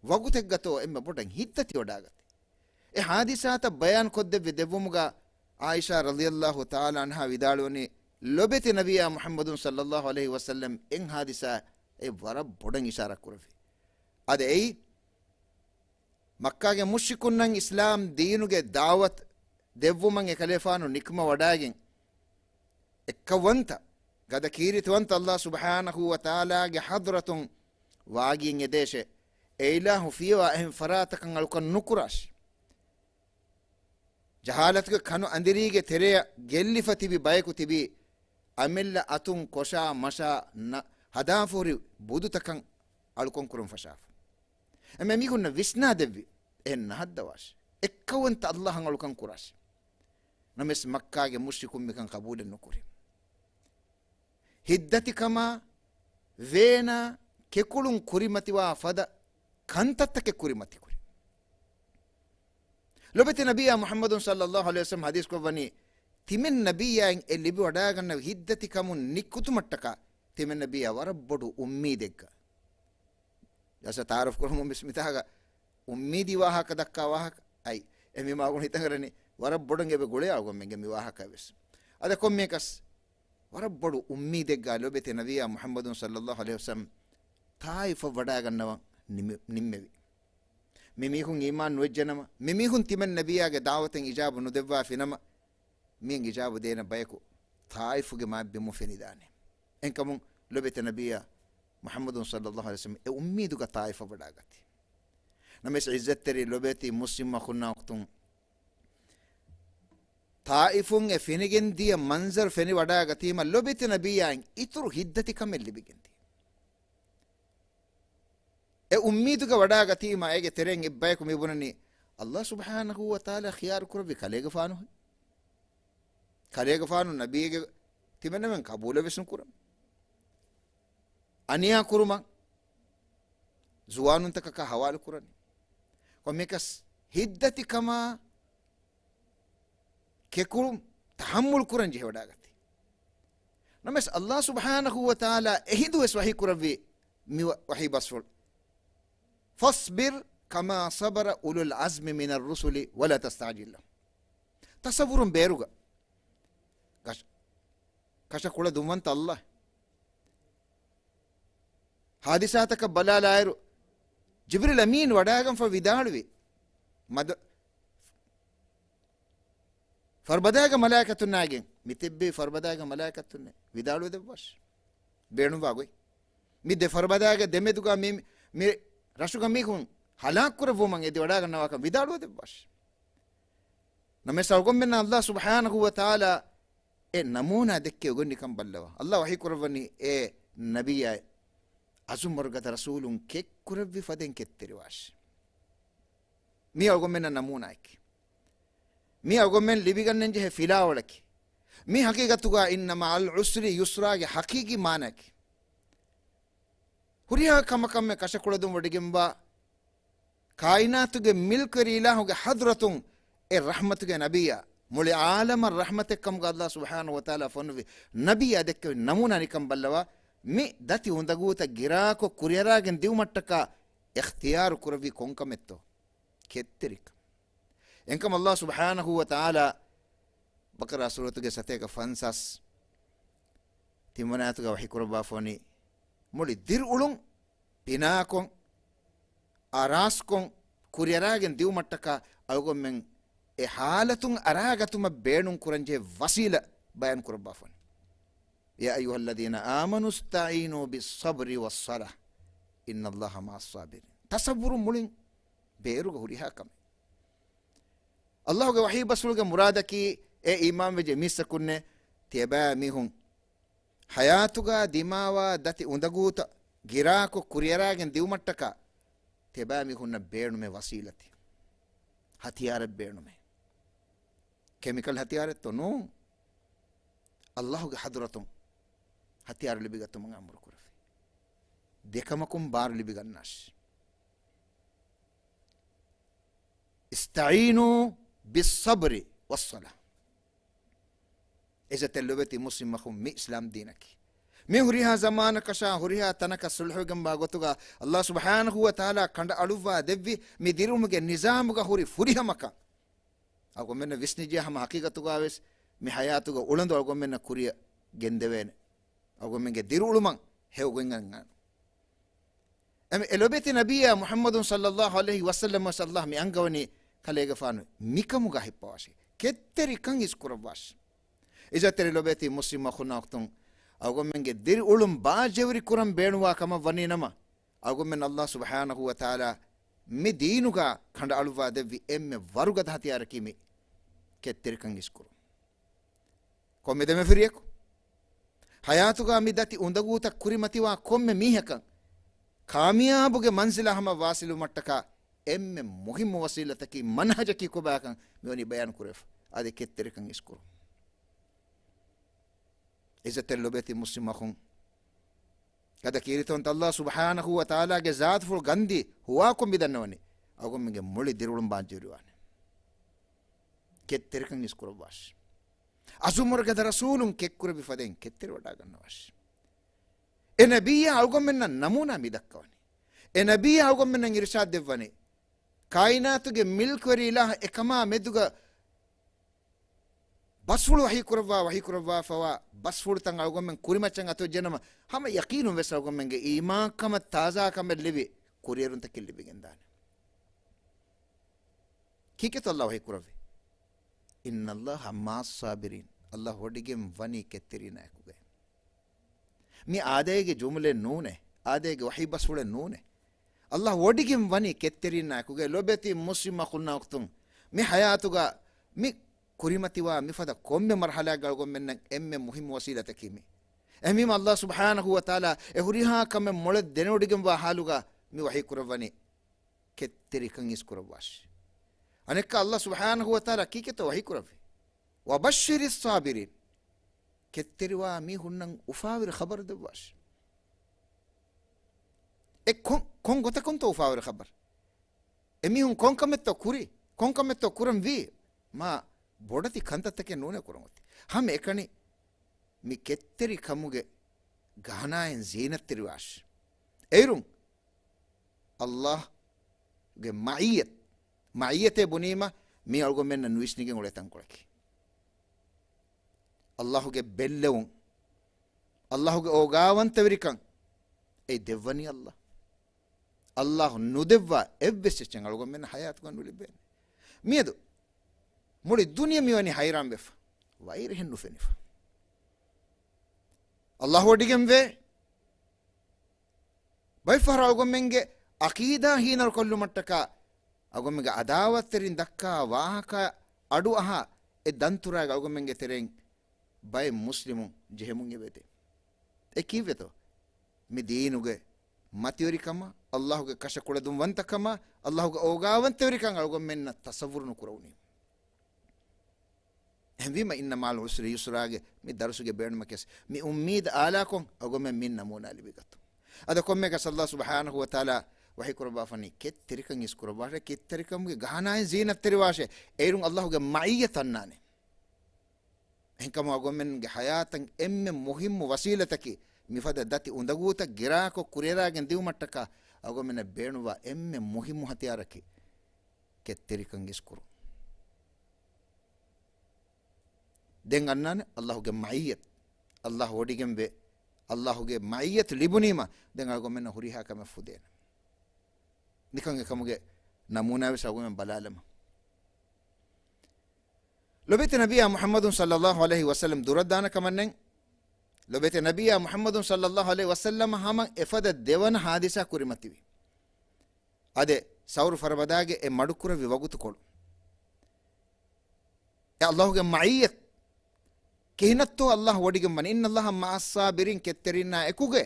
wagutek gato emme bodan hittati odagati e hadisa ta bayan kodde devumuga aisha radhiyallahu ta'ala anha vidaloni ಲೊಬೆತಿ ನಬಿಯ ಮುಹಮ್ಮದು ಸಲ್ಲಲ್ಲಾಹು ಅಲೈಹಿ ವಸಲ್ಲಂ ಎಂಗ್ ಹಾದಿಸ ಎ ವರ ಬೊಡಂಗ್ ಇಶಾರಾ ಕುರಫಿ ಅದೆ ಐ ಮಕ್ಕಾಗೆ ಮುಶ್ರಿಕುನ್ನಂಗ್ ಇಸ್ಲಾಂ ದೀನುಗೆ ದಾವತ್ ದೆವ್ವುಮಂಗ್ ಎ ಖಲೀಫಾನು ನಿಕ್ಮ ವಡಾಗಿನ್ ಎಕ್ಕವಂತ ಗದ ಕೀರಿತವಂತ ಅಲ್ಲಾಹ್ ಸುಬ್ಹಾನಹು ವ ತಆಲಾಗೆ ಹದ್ರತುಂ ವಾಗಿನ್ ಎದೇಶೆ ಏಲಾಹು ಫಿವಾ ಎಹಂ ಫರಾತಕಂ ಅಲ್ಕನ್ ನುಕುರಾಶ್ ಜಹಾಲತ್ಗೆ ಕನು ಅಂದಿರಿಗೆ ತೆರೆಯ ಗೆಲ್ಲಿಫತಿಬಿ ಬಯಕು ತಿಬಿ ಅಮೆಲ್ಲ ಅತುಂ ಕೊಶಾ ಮಶಾ ನ ಹದಾಫೋರಿ ಬುದುತಕಂ ಅಳ್ಕೊಂ ಕುರುಂ ಫಶಾಫ್ ಎಮ್ಮೆ ಮಿಗುನ್ನ ವಿಸ್ನಾ ದೆವ್ವಿ ಎನ್ನ ಹದ್ದವಾಶ್ ಎಕ್ಕವಂತ ಅಲ್ಲಾಹಂ ಅಳ್ಕೊಂ ಕುರಾಶ್ ನಮೆಸ್ ಮಕ್ಕಾಗೆ ಮುಶ್ರಿಕುಂ ಮಿಕಂ ಕಬೂಲೆನ್ ನುಕುರಿ ಹಿದ್ದತಿ ಕಮ ವೇನ ಕೆಕುಳುಂ ಕುರಿಮತಿವಾ ಫದ ಕಂತತ್ತಕ್ಕೆ ಕುರಿಮತಿ ಕುರಿ ಲೊಬೆತಿ ನಬಿಯ ಮುಹಮ್ಮದು ಸಲ್ಲಲ್ಲಾಹು ಅಲೈಹಿ ವಸಲ್ಲಂ ಹದೀಸ್ ಕೊ ಬನಿ ತಿಮೆನ್ ನಬಿಯ ಎಲ್ಲಿಬಿ ವಡಾಗನ್ನ ಹಿದ್ದತಿ ಕಮು ನಿಕ್ಕುತು ಮಟ್ಟಕ ತಿಮೆನ್ ನಬಿಯ ವರಬ್ಬಡು ಉಮ್ಮೀದೆಗ್ಗ ಜಸ ತಾರಫ್ ಕೊರಮು ಬಿಸ್ಮಿತಾಗ ಉಮ್ಮೀದಿ ವಾಹಕ ದಕ್ಕ ವಾಹಕ ಐ ಎಮಿ ಮಾಗುಣ ಹಿತಂಗರನಿ ವರಬ್ಬಡುಂಗೆ ಬೆ ಗುಳೆ ಆಗೊಮ್ಮೆಂಗೆ ಮಿ ವಾಹಕ ವೆಸ್ ಅದ ಕೊಮ್ಮೆ ಕಸ್ ವರಬ್ಬಡು ಉಮ್ಮೀದೆಗ್ಗ ಲೊಬೆತಿ ನಬಿಯ ಮುಹಮ್ಮದು ಸಲ್ಲಲ್ಲಾಹು ಅಲೈಹಿ ವಸಲ್ಲಂ ತಾಯಿಫ ವಡಾಗನ್ನವ ನಿಮ್ಮೆವಿ මිමිහුන් ඊමාන් නොවෙජ්ජනම මිමිහුන් තිමන් නබියාගේ දාවතෙන් ඉජාබ නොදෙව්වා ෆිනම මියන් ඉජාබ දේන බයකු තායිෆුගේ මාබ්බෙ මුෆෙනිදානේ එන්කමුන් ලොබෙත නබියා මුහම්මදුන් සල්ලල්ලාහු අලයිහි වසල්ලම් ඒ උම්මීදුගේ තායිෆ වඩාගති නමස් ඉස්සත්තරි ලොබෙති මුස්ලිම් මඛුන්නා වක්තුන් තායිෆුන් ඒ ෆෙනිගෙන් දිය මන්සර් ෆෙනි වඩාගතිම ලොබෙත නබියාන් ඉතුරු හිද්දති කමෙල් ලිබිගෙන්ති e ummiduga wadaagatima ege tereng ibbayku mibunani allah subhanahu wa ta'ala khiyar kurbi kalega faanu nabiyege timenna men kabula vesnu kuram aniya kuruma zuwanun takaka hawal kurani komekas hiddati kama kekurum tahammul kuran je wadaagati namas allah subhanahu wa ta'ala ehidu es wahi kurabbi mi wahi basful فاصبر كما صبر أولو العزم من الرسل ولا تستعجل لهم تصور بيروغا كاشا كولا دومانت الله حادثاتك بلا لايرو جبريل أمين وداغم فويدالوي مد فربداغ ملائكة الناجين متبي فربداغ ملائكة الناجين ويدالو دباش بيرنو باغوي مد فربداغ دمدوغا مي ರಶುಗ ಮೀಹುನ್ ಹಲಾಕುರ ವುಮಂ ಎದಿ ವಡಾಗನ್ನವಾಕ ವಿದಾಡುವುದೆ ಬಾಶ್ ನಮೆ ಸೌಗೊಮ್ಮೆನ ಅಲ್ಲಾಹ್ ಸುಬ್ಹಾನಹು ವ ತಆಲಾ ಎ ನಮೂನಾ ದಕ್ಕೆ ಒಗನ್ನಿಕಂ ಬಲ್ಲವ ಅಲ್ಲಾಹ್ ವಹಿ ಕುರವನಿ ಎ ನಬಿಯ ಅಜುಮರ್ಗದ ರಸೂಲುಂ ಕೆಕ್ಕುರವ್ವಿ ಫದೆನ್ ಕೆತ್ತಿರುವಾಶ್ ಮೀ ಅಗೊಮ್ಮೆನ ನಮೂನಾಯ್ಕೆ ಮೀ ಅಗೊಮ್ಮೆನ್ ಲಿಬಿಗನ್ನೆಂಜೆ ಹೆ ಫಿಲಾವಳಕ್ಕೆ ಮೀ ಹಕೀಗತುಗ ಇನ್ನಮ ಅಲ್ ಉಸ್ರಿ ಯುಸ್ರಾಗೆ ಹಕೀಗಿ ಮಾನಕ್ಕೆ ಹುರಿಯ ಕಮಕಮ್ಮೆ ಕಶಕುಳದು ಒಡಿಗೆಂಬ ಕಾಯಿನಾತುಗೆ ಮಿಲ್ಕರಿ ಇಲಾಹುಗೆ ಹದ್ರತುಂ ಎ ರಹಮತುಗೆ ನಬಿಯ ಮುಳಿ ಆಲಮ ರಹಮತೆ ಕಮ್ಗ ಅಲ್ಲಾಹ್ ಸುಬ್ಹಾನಹು ವ ತಆಲಾ ಫನ್ವಿ ನಬಿ ಅದಕ್ಕೆ ನಮೂನಾ ನಿಕಂ ಬಲ್ಲವ ಮಿ ದತಿ ಉಂದಗೂತ ಗಿರಾಕೊ ಕುರಿಯರಾಗೆನ್ ದಿವ್ ಮಟ್ಟಕ ಇಖ್ತಿಯಾರು ಕುರವಿ ಕೊಂಕಮೆತ್ತೋ ಕೆತ್ತಿರಿಕ ಎಂಕಂ ಅಲ್ಲಾಹ್ ಸುಬ್ಹಾನಹು ವ ತಆಲಾ ಬಕರಾ ಸೂರತುಗೆ ಸತೇಕ ಫನ್ಸಸ್ ತಿಮ್ಮನಾತುಗ ವಹಿ ಕುರಬಾ ಫೋನಿ ಮುಳಿ ದಿರ್ ಉಳುಂ ಪಿನಾಕೊಂ ಆರಾಸ್ಕೊಂ ಕುರಿಯರಾಗೆನ್ ದಿವ್ ಮಟ್ಟಕ ಅಳಗೊಮ್ಮೆಂ ಎ ಹಾಲತುಂ ಅರಾಗತುಮ ಬೇಣುಂ ಕುರಂಜೆ ವಸೀಲ ಬಯಾನ್ ಕುರಬಾ ಫೋನಿ ಯಾ ಅಯ್ಯುಹಲ್ಲದೀನ ಆಮನು ಇಸ್ತഈನು ಬಿಸ್ಸಬ್ರಿ ವಸ್ಸಲಾ ಇನ್ನಲ್ಲಾಹ ಮಅಸ್ಸಾಬಿರೀನ್ ತಸವ್ವುರು ಮುಳಿಂ ಬೇರುಗ ಹುರಿಹಾ ಕಮೆ ಅಲ್ಲಾಹುಗೆ ವಹಿ ಬಸುಳುಗೆ ಮುರಾದಕಿ ಎ ಇಮಾಮ್ ವಿಜೆ ಮೀಸಕುನ್ನೆ ತಿಯಬಾ ಮಿಹುಂ ಹಯಾತುಗ ದಿಮಾವ ದತಿ ಉಂದಗೂತ ಗಿರಾಕು ಕುರಿಯರಾಗೆನ್ ದಿವಮಟ್ಟಕ ತಿಯಬಾ ಮಿಹುನ್ನ ಬೇಣುಮೆ ವಸೀಲತಿ ಹತಿಯಾರ ಬೇಣುಮೆ ಕೆಮಿಕಲ್ ಹತಿಯಾರತ್ತೋ ನೋ ಅಲ್ಲಾಹುಗೆ ಹದುರತುಂ ಹತಿಯಾರ ಲಿಬಿಗತ್ತು ಮಂಗ ಅಮರು ಕುರಫಿ ದೇಕಮಕುಂ ಬಾರ್ ಲಿಬಿಗನ್ನಾಶ್ ಇಸ್ತঈನು ಬಿಸ್ಸಬ್ರಿ ವಸ್ಸಲಾ ಎಜತೆಲ್ಲುವೆತಿ ಮುಸ್ಲಿಮ್ ಮಖುಂ ಮಿ ಇಸ್ಲಾಂ ದೀನಕಿ ಮಿ ಹುರಿಹಾ ಜಮಾನ ಕಶಾ ಹುರಿಹಾ ತನಕ ಸುಲ್ಹುಗಂಬ ಗೊತ್ತುಗ ಅಲ್ಲಾಹ್ ಸುಬ್ಹಾನಹು ವ ತಆಲಾ ಕಂಡ ಅಳುವ ದೆವ್ವಿ ಮಿ ದಿರುಮುಗೆ ನಿಜಾಮುಗ ಹುರಿ ಫುರಿಹಮಕ ಅಗೊಮ್ಮೆನ ವಿಸ್ನಿಜೆ ಹಮ ಹಕೀಗತುಗ ಆವೆಸ್ ಮಿ ಹಯಾತುಗ ಉಳಂದು ಅಗೊಮ್ಮೆನ ಕುರಿಯ ಗೆಂದೆವೇನೆ ಅಗೊಮ್ಮೆಗೆ ದಿರುಳುಮಂ ಹೆವಗೊಂಗಂಗ ಎಮೆ ಎಲೊಬೆತಿ ನಬಿಯ ಮುಹಮ್ಮದುನ್ ಸಲ್ಲಲ್ಲಾಹು ಅಲೈಹಿ ವಸಲ್ಲಂ ಸಲ್ಲಲ್ಲಾಹು ಮಿ ಅಂಗವನಿ ಕಲೆಗ ಫಾನು ಮಿಕಮುಗ ಹಿಪ್ಪವಾಶಿ ಕೆತ್ತೆರಿ ಕಂ ಇಸ್ಕುರವಾಶ್ ಇಜತೆರಿ ಲೊಬೆತಿ ಮುಸ್ಲಿಮ್ ಮಖುನಾ ಅಕ್ತುಂ ಅಗೊಮ್ಮೆಂಗೆ ದಿರ್ ಉಳುಂ ಬಾಜೆವರಿ ಕುರಂ ಬೇಣುವಾ ಕಮ ವನಿ ನಮ ಅಗೊಮ್ಮೆನ್ ಅಲ್ಲಾಹ್ ಸುಬ್ಹಾನಹು ವ ತಆಲಾ ಮಿ ದೀನುಗ ಖಂಡ ಅಳುವಾ ದೆವ್ವಿ ಎಮ್ಮೆ ವರುಗದ ಹತಿಯಾರ ಕಿಮಿ ಕೆತ್ತೆರಿ ಕಂ ಇಸ್ಕುರು ಕೊಮ್ಮೆ ದೆಮೆ ಫಿರಿಯಕು ಹಯಾತುಗ ಮಿ ದತಿ ಉಂದಗೂತ ಕುರಿಮತಿವಾ ಕೊಮ್ಮೆ ಮೀಹಕ ಕಾಮಿಯಾಬುಗೆ ಮನ್ಸಿಲ ಹಮ ವಾಸಿಲು ಮಟ್ಟಕ ಎಮ್ಮೆ ಮುಹಿಮ್ ವಸೀಲತಕಿ ಮನ್ಹಜಕಿ ಕುಬಾಕಂ ಮಿವನಿ ಬಯಾನ್ ಕುರೆಫ್ ಅದೆ ಕೆತ್ತೆರಿ ಕಂ ಇಸ್ಕುರು ಇಜತೆಲ್ಲೊಬೆತಿ ಮುಸ್ಲಿಮ್ ಮಖುಂ ಕದ ಕೀರಿತವಂತ ಅಲ್ಲಾಹ್ ಸುಬ್ಹಾನಹು ವ ತಆಲಾಗೆ ಜಾತ್ ಫುಲ್ ಗಂದಿ ಹುವಾ ಕೊಂಬಿದನ್ನವನಿ ಅಗೊಮ್ಮಿಗೆ ಮುಳಿ ದಿರುಳುಂ ಬಾಂಜಿರುವಾನೆ ಕೆತ್ತೆರಿ ಕಂ ಇಸ್ಕುರವಾಶ್ ಅಜುಮರ್ಗದ ರಸೂಲುಂ ಕೆಕ್ಕುರಬಿ ಫದೆನ್ ಕೆತ್ತೆರಿ ವಡಾಗನ್ನವಾಶ್ ಎ ನಬಿಯ ಅಗೊಮ್ಮೆನ್ನ ನಮೂನಾ ಮಿದಕ್ಕವನಿ ಎ ನಬಿಯ ಅಗೊಮ್ಮೆನ್ನ ಇರ್ಷಾದ್ ದೆವ್ವನಿ ಕಾಯಿನಾತುಗೆ ಮಿಲ್ಕ್ವರಿ ಇಲಾಹ ಎಕಮಾ ಮೆದುಗ ಬಸ್ಫುಳು ವಹಿ ಕುರವ್ವಾ ಫವಾ ಬಸ್ಫುಳು ತಂಗ ಅಳಗೊಮ್ಮೆಂಗೆ ಕುರಿಮಚ್ಚಂಗ ಅಥವಾ ಜನಮ ಹಮ ಯಕೀನು ವೆಸ್ ಅಳಗೊಮ್ಮೆಂಗೆ ಈಮಾ ಕಮ ತಾಜಾ ಕಮ ಲಿವಿ ಕುರಿಯರು ಅಂತ ಕಿಲ್ಲಿಬಿಗೆಂದಾನೆ ಕೀಕೆತು ಅಲ್ಲ ವಹಿ ಕುರವ್ವಿ ಇನ್ನಲ್ಲಾಹ ಮಾಸ್ಸಾಬಿರೀನ್ ಅಲ್ಲಾಹ್ ಹೊಡಿಗೆ ವನಿ ಕೆತ್ತಿರಿ ನಾಯಕುಗೆ ಮೀ ಆದೇಗೆ ಜುಮ್ಲೆ ನೂನೆ ಆದೇಗೆ ವಹಿ ಬಸ್ಫುಳೆ ನೂನೆ ಅಲ್ಲಾಹ್ ಒಡಿಗೆ ವನಿ ಕೆತ್ತಿರಿ ನಾಯಕುಗೆ ಲೊಬೆತಿ ಮುಸ್ಲಿಮ್ ಮಖುನ್ನ ಅಕ್ತುಂ ಮಿ ಹಯಾತುಗ ಮಿ ಕುರಿಮತಿವಾ ಮಿಫದ ಕೊಮ್ಮೆ ಮರ್ಹಲಾಗೊಮ್ಮೆನ್ನ ಎಮ್ಮೆ ಮುಹಿಮ್ ವಸೀಲತ ಕಿಮಿ ಎಮೀಮ್ ಅಲ್ಲಾಹ್ ಸುಬ್ಹಾನಹು ವ ತಆಲಾ ಎ ಹುರಿಹಾ ಕಮ್ಮೆ ಮೊಳೆ ದೆನೊಡಿಗೆಂಬ ಹಾಲುಗ ಮಿ ವಹಿ ಕುರವನಿ ಕೆತ್ತಿರಿ ಕಂ ಇಸ್ಕುರವಾಶ್ ಅನೆಕ್ಕ ಅಲ್ಲಾಹ್ ಸುಬ್ಹಾನಹು ವ ತಆಲಾ ಕೀಕೆತ ವಹಿ ಕುರವಿ ವಬಶ್ಶಿರಿ ಸಾಬಿರೀನ್ ಕೆತ್ತಿರಿವಾ ಮಿ ಹುನ್ನಂ ಉಫಾವಿರ ಖಬರ್ ದವಾಶ್ ಎ ಕೊಂ ಗೊತಕೊಂತ ಉಫಾವಿರ ಖಬರ್ ಎಮಿ ಹುಂ ಕೊಂ ಕಮೆತ್ತ ಕುರಿ ಕೊಂ ಕಮೆತ್ತ ಕುರಂ ವಿ ಮಾ ಬೊಡತಿ ಕಂತತ್ತಕ್ಕೆ ನೂನೆ ಕುರಮತಿ ಹಮ್ ಏಕಣಿ ಮಿ ಕೆತ್ತೆರಿ ಕಮ್ಮುಗೆ ಗಹನಾಯನ್ ಜೀನತ್ತಿರುವಾಶ್ ಏರುಂ ಅಲ್ಲಾಹ್ಗೆ ಮಾಯಿಯತೆ ಬುನೀಮ ಮೀ ಅಳ್ಗೊಮ್ಮೆನ್ನ ನುಯಿಸ್ನಿಗೆ ಉಳೆ ತಂಕೊಳಕಿ ಅಲ್ಲಾಹುಗೆ ಬೆಲ್ಲೆವುಂ ಅಲ್ಲಾಹುಗೆ ಓಗಾವಂತವರಿಕಂ ಏ ದೆವ್ವನಿ ಅಲ್ಲಾಹು ನುದೆವ್ವ ಎವ್ವೆಸ್ಚಂಗ್ ಅಳ್ಗೊಮ್ಮೆನ್ನ ಹಯಾತ್ಕೊಂಡು ಉಳಿಬೇನೆ ಮೀದು ಮುಳಿ ದುನಿಯ ಮಿವನಿ ಹೈರಾಂ ಬೆಫ ವೈರ್ ಹೆಣ್ಣು ಫೆನಿಫ ಅಲ್ಲಾಹ್ ಒಡಿಗೆಂವೆ ಬೈಫರ್ ಅಗೊಮ್ಮೆಂಗೆ ಅಕೀದಾ ಹೀನರು ಕೊಲ್ಲು ಮಟ್ಟಕ ಅಗೊಮ್ಮೆಗೆ ಅದಾವತ್ತರಿನ್ ದಕ್ಕ ವಾಹಕ ಅಡು ಅಹ ಎ ದಂತುರಾಗ ಅಗೊಮ್ಮೆಂಗೆ ತೆರೆಂಗ್ ಬೈ ಮುಸ್ಲಿಮು ಜೆಹೆಮುಂಗೆ ಬೇತೆ ಎ ಕೀವೆತೋ mi deenuge matiyorikama Allahuge kashakudum wantakama Allahuge ogawanteyorikam algommenna tasawwur nukurawni hemvima inna mal usri yusrage mi darusuge beenma kes mi ummid ala kon algommen min namuna libigatu ada komme ka sallallahu subhanahu wa ta'ala wahi kurba fani kettirikan is kurba kettirikam ge gahanaye zinat teriwashe eirun Allahuge ma'iyatannane enkam algommen ge hayatan emme muhimmu wasilataki mifada dati undaguta girako kureragen diumattaka algommen beenuwa emme muhimmu hatiyaraki kettirikan is kuru den annane Allahuge ma'iyat Allah wodigen be Allahuge ma'iyat libunima den algommen huriha kama fudena nikan kamuge namuna wi sagum balalama lobete nabiya muhammadun sallallahu alaihi wasallam duradana kamannen lobete nabiya muhammadun sallallahu alaihi wasallam hama efada devana hadisa kurimativi ade sauru farabadage e madukura viwagutu kolu e Allahuge ma'iyat kehinatto Allah wodigen man inna Allah ma'as sabirin ketterina ekuge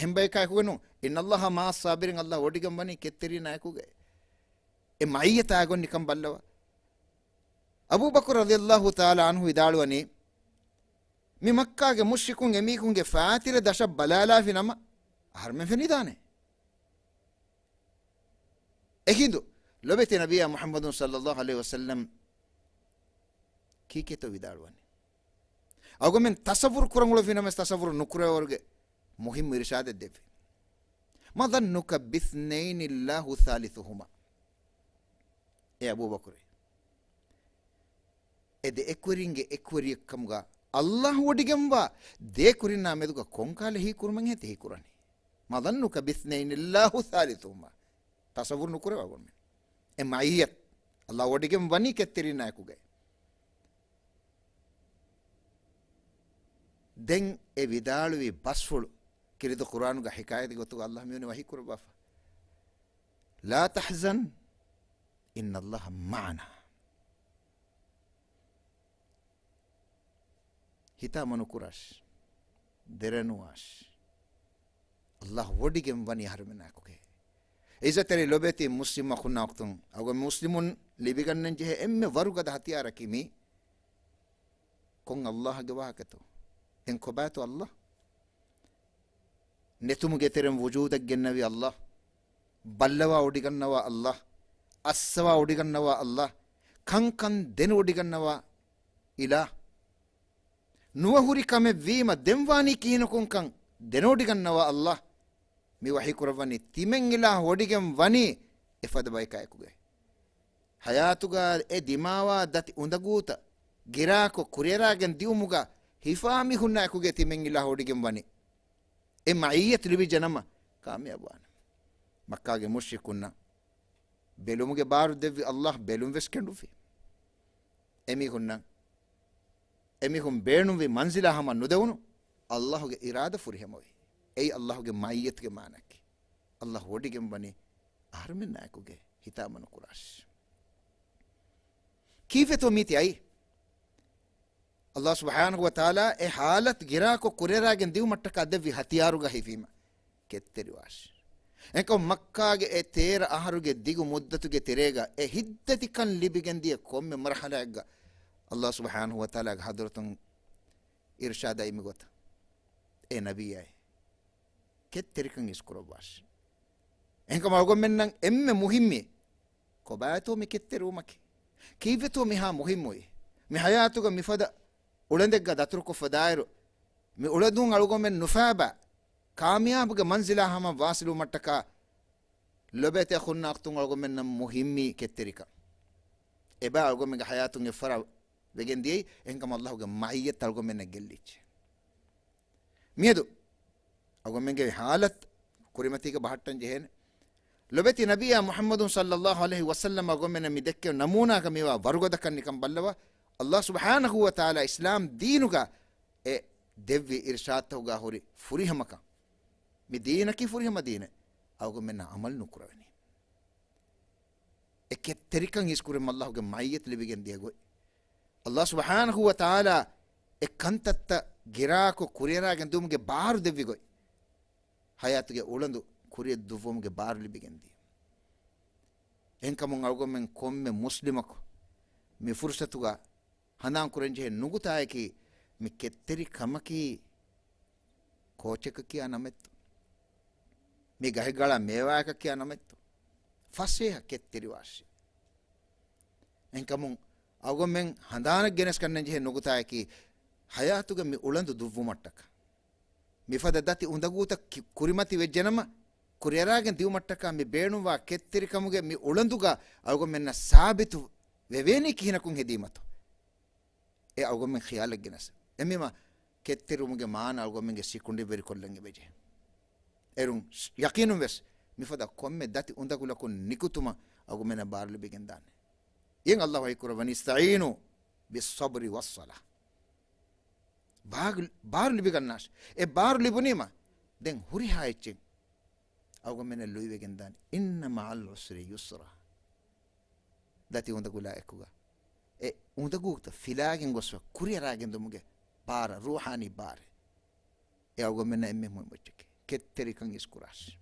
ehmbay ka ekugenu inna Allah ma'as sabirin Allah wodigen mani ketterina ekuge e ma'iyata agon nikam ballawa Abu Bakr radhiyallahu ta'ala anhu idalwani mi Makkah ge mushrikun emikun ge fatira dasha balala finama harmen fenidane ehindu lobete nabiya Muhammadun sallallahu alaihi wasallam kiketo vidalwani agomen tasawwur kurangulo finames tasawwur nukureworge muhim irshad defi madhannuka bithnain illahu thalithuhuma e Abu Bakr ede ekwaringe ekwariyakamga Allah wodigemwa de kurina meduga konkale hi kurman hete hi kurani madhannuka bithnain illahu thalithuhuma tasawwur nukurewa gonme e ma'iyat Allah wodigem wani ketterina ekuge den e vidaluwi basfulu kiridu Qur'anu ga hikayati gotu Allah miuni wahi kurbafa la tahzan inna Allah ma'ana hita manu kurash derenuash Allah wodigem wani harmena kuke izateri lobeti muslima khunna waqtun ago muslimun libigannen je emme waruga hatiyara kimi kon Allah ge wahakato en kobatu Allah netumu geterem wujudak gennawi Allah ballawa odigannawa Allah assawa odigannawa Allah kankan den odigannawa ila nuwahuri kame vima demwani kinukun kan den odigannawa Allah mi wahi kurawani timen ila odigem wani efad bayka ekuge hayatuga e dimawa dati undaguta girako kureragen diumuga hifami hunna ekuge timen ila odigem wani e ma'iyat libi janama kamyabwana makkage mushrikunna belumuge baru devi Allah belum veskendu fi emi hum beenum vi manzila hama nudewunu Allahuge irada furihemovi ei Allahuge ma'iyatge manaki Allah odigem wani armenna ekuge hitamanu kurash kifeto miti ai Allah subhanahu wa ta'ala e halat girako kureragen diu mattaka devi hatiyaruga hifima ketteriwash enko makkage e tera aharuge digu muddatuge terega e hiddati kan libigen die komme marhalaga Allah subhanahu wa ta'ala hadratun irshada imigota e nabiyai ketterikan iskurobash enko mago mennan emme muhimmi ko baato mi ketterumaki kifeto miha muhimmoi mi hayatuga mifada ulendegga datruko fadairu mi uladun alugomen nufaba kamyabga manzila hama wasilu mattaka lobete khunna aqtun alugomen nam muhimmi ketterika eba alugomen ga hayatun efara vegendi enkam Allahuga ma'iyat alugomen gellich miedu alugomen ge halat kurimatiga bahattan jehen lobeti nabiya Muhammadun sallallahu alaihi wasallam alugomen mi dekke namuna kamiwa warugoda kannikam ballawa Allah subhanahu wa ta'ala Islam deenuga e devvi irshadtuga hori furihamaka mi deenaki furihama deene awgo menna amal nukurawani e ketterikan iskurim Allahuge ma'iyat libigen diego Allah subhanahu wa ta'ala e kantatta girako kureragen dumge baru devvi goy hayatuge ulandu kuriye duvumge bar libigendi enkamun algomen komme muslimako mi fursatuga hanan kurenje nugutaaki mi ketteri kamaki kocheka kiya nametto mi gahigala mewaka kiya nametto faseha ketteri washi enkamun algomen handana genes kannenje nugutaaki hayatuge mi ulandu duvvumattaka mi fada dati undaguta kurimati vejjanama kuriyaragen diumattaka mi beenuwa ketteri kamuge mi ulanduga algomenna sabitu veveni kihinakun hedimato e algomen khiyala genas emima ketterumuge maana algomenge sikundi beri kollange beje erun yaqinum ves mi fada komme dati undagula kun nikutuma algomena barle begendane yen allah wa ikurani ista'inu bis sabri was salah bar libigannash e bar libunima den huri haichen algomena luive gendane inna ma'al usri yusra dati undagula ekuga e undagukta filagen goswa kuriyaragen dumuge bara ruhani bare e algomena emme mocheke ketteri kan iskuras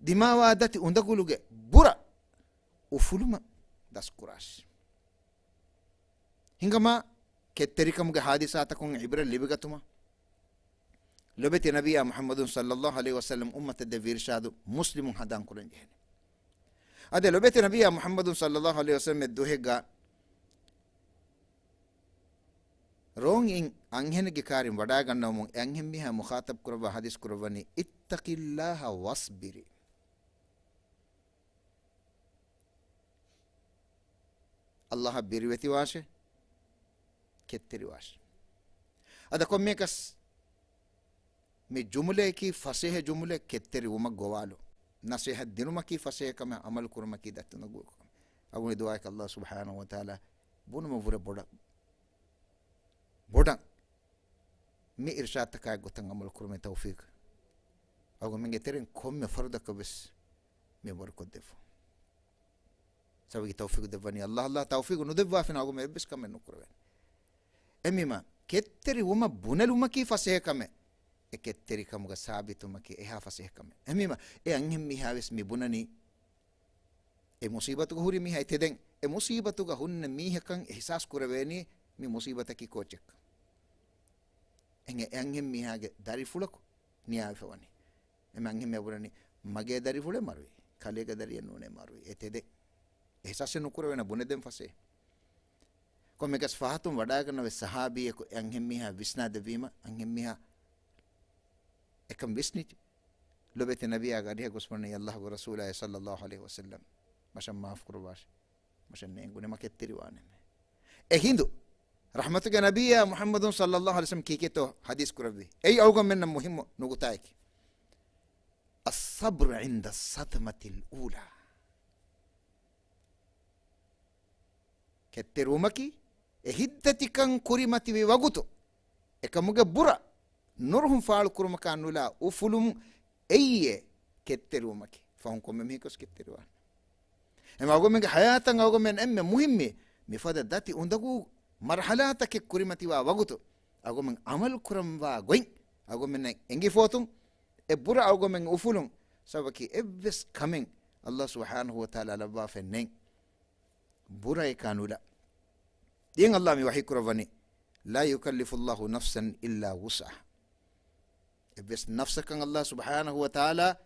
dimawa dati undaguluge bura ufuluma daskuras hingama ketteri kamuge hadisata kun ibra libigatuma lobeti nabiya muhammadun sallallahu alaihi wasallam ummata de virshadu muslimun hadan kurenje ade lobeti nabiya muhammadun sallallahu alaihi wasallam duhega rong in anhenege karim wada gannamun anhem miha mukhatab kurwa hadis kurwani ittaqillaha wasbiri allah birweti washe ketteri washe ada kommekas me jumle ki fasih jumle ketteri uma gowalo nasihat dinuma ki fasih kama amal kurma ki datuna go agu du'a ka allah subhanahu wa ta'ala bunuma vura boda mi irshad takay gotan amal kurme tawfiq agu menge teren komme farda kabis me barko defo sabi tawfiq devani allah tawfiq no devwa fina agu me bis kamen nukurwen emima ketteri uma buneluma ki fasih kame e ketteri kamuga sabituma ki eha fasih kame emima e anhem mi haves mi bunani e musibatu huri mi hay teden e musibatu ga hunne mi hakan ihsas kurweni mi musibata ki kochek enge anhem mi hage dari fulako niya fawani em anhem me burani mage dari fule marwi kalega dari nune marwi etede ihsas nu kurwena bunedem fasih komekas fahatum wada ganna ve sahabi ko anhem mi ha visna devima anhem mi ha ekam visnit lobete nabiya gadiya gosmane allah go rasulullah sallallahu alaihi wasallam masham maaf kurwash mashan ne gune maketteri wane e hindu rahmatuka nabiya muhammadun sallallahu alaihi wasallam kiketo hadis kurabbi ei awgam men muhim nugutaiki as-sabr 'inda as-sadmati al-ula ketterumaki e hiddatikan kurimati wi waguto ekamuge bura nurhum faal kurumaka nula ufulum eyye ketterumaki fahum komme mikos ketteruwan em awgomenge hayatan awgomen emme muhimmi mi fada dati undagu marhalata ke kurimati wa waguto awgomen amal kuram wa goin awgomen engi fotum e bura awgomen ufulum sabaki ebbes kamen allah subhanahu wa ta'ala labba fennen bura e kanula din allah mi wahi kurawani la yukallifu allah nafsan illa wus'aha ebbes nafsakan allah subhanahu wa ta'ala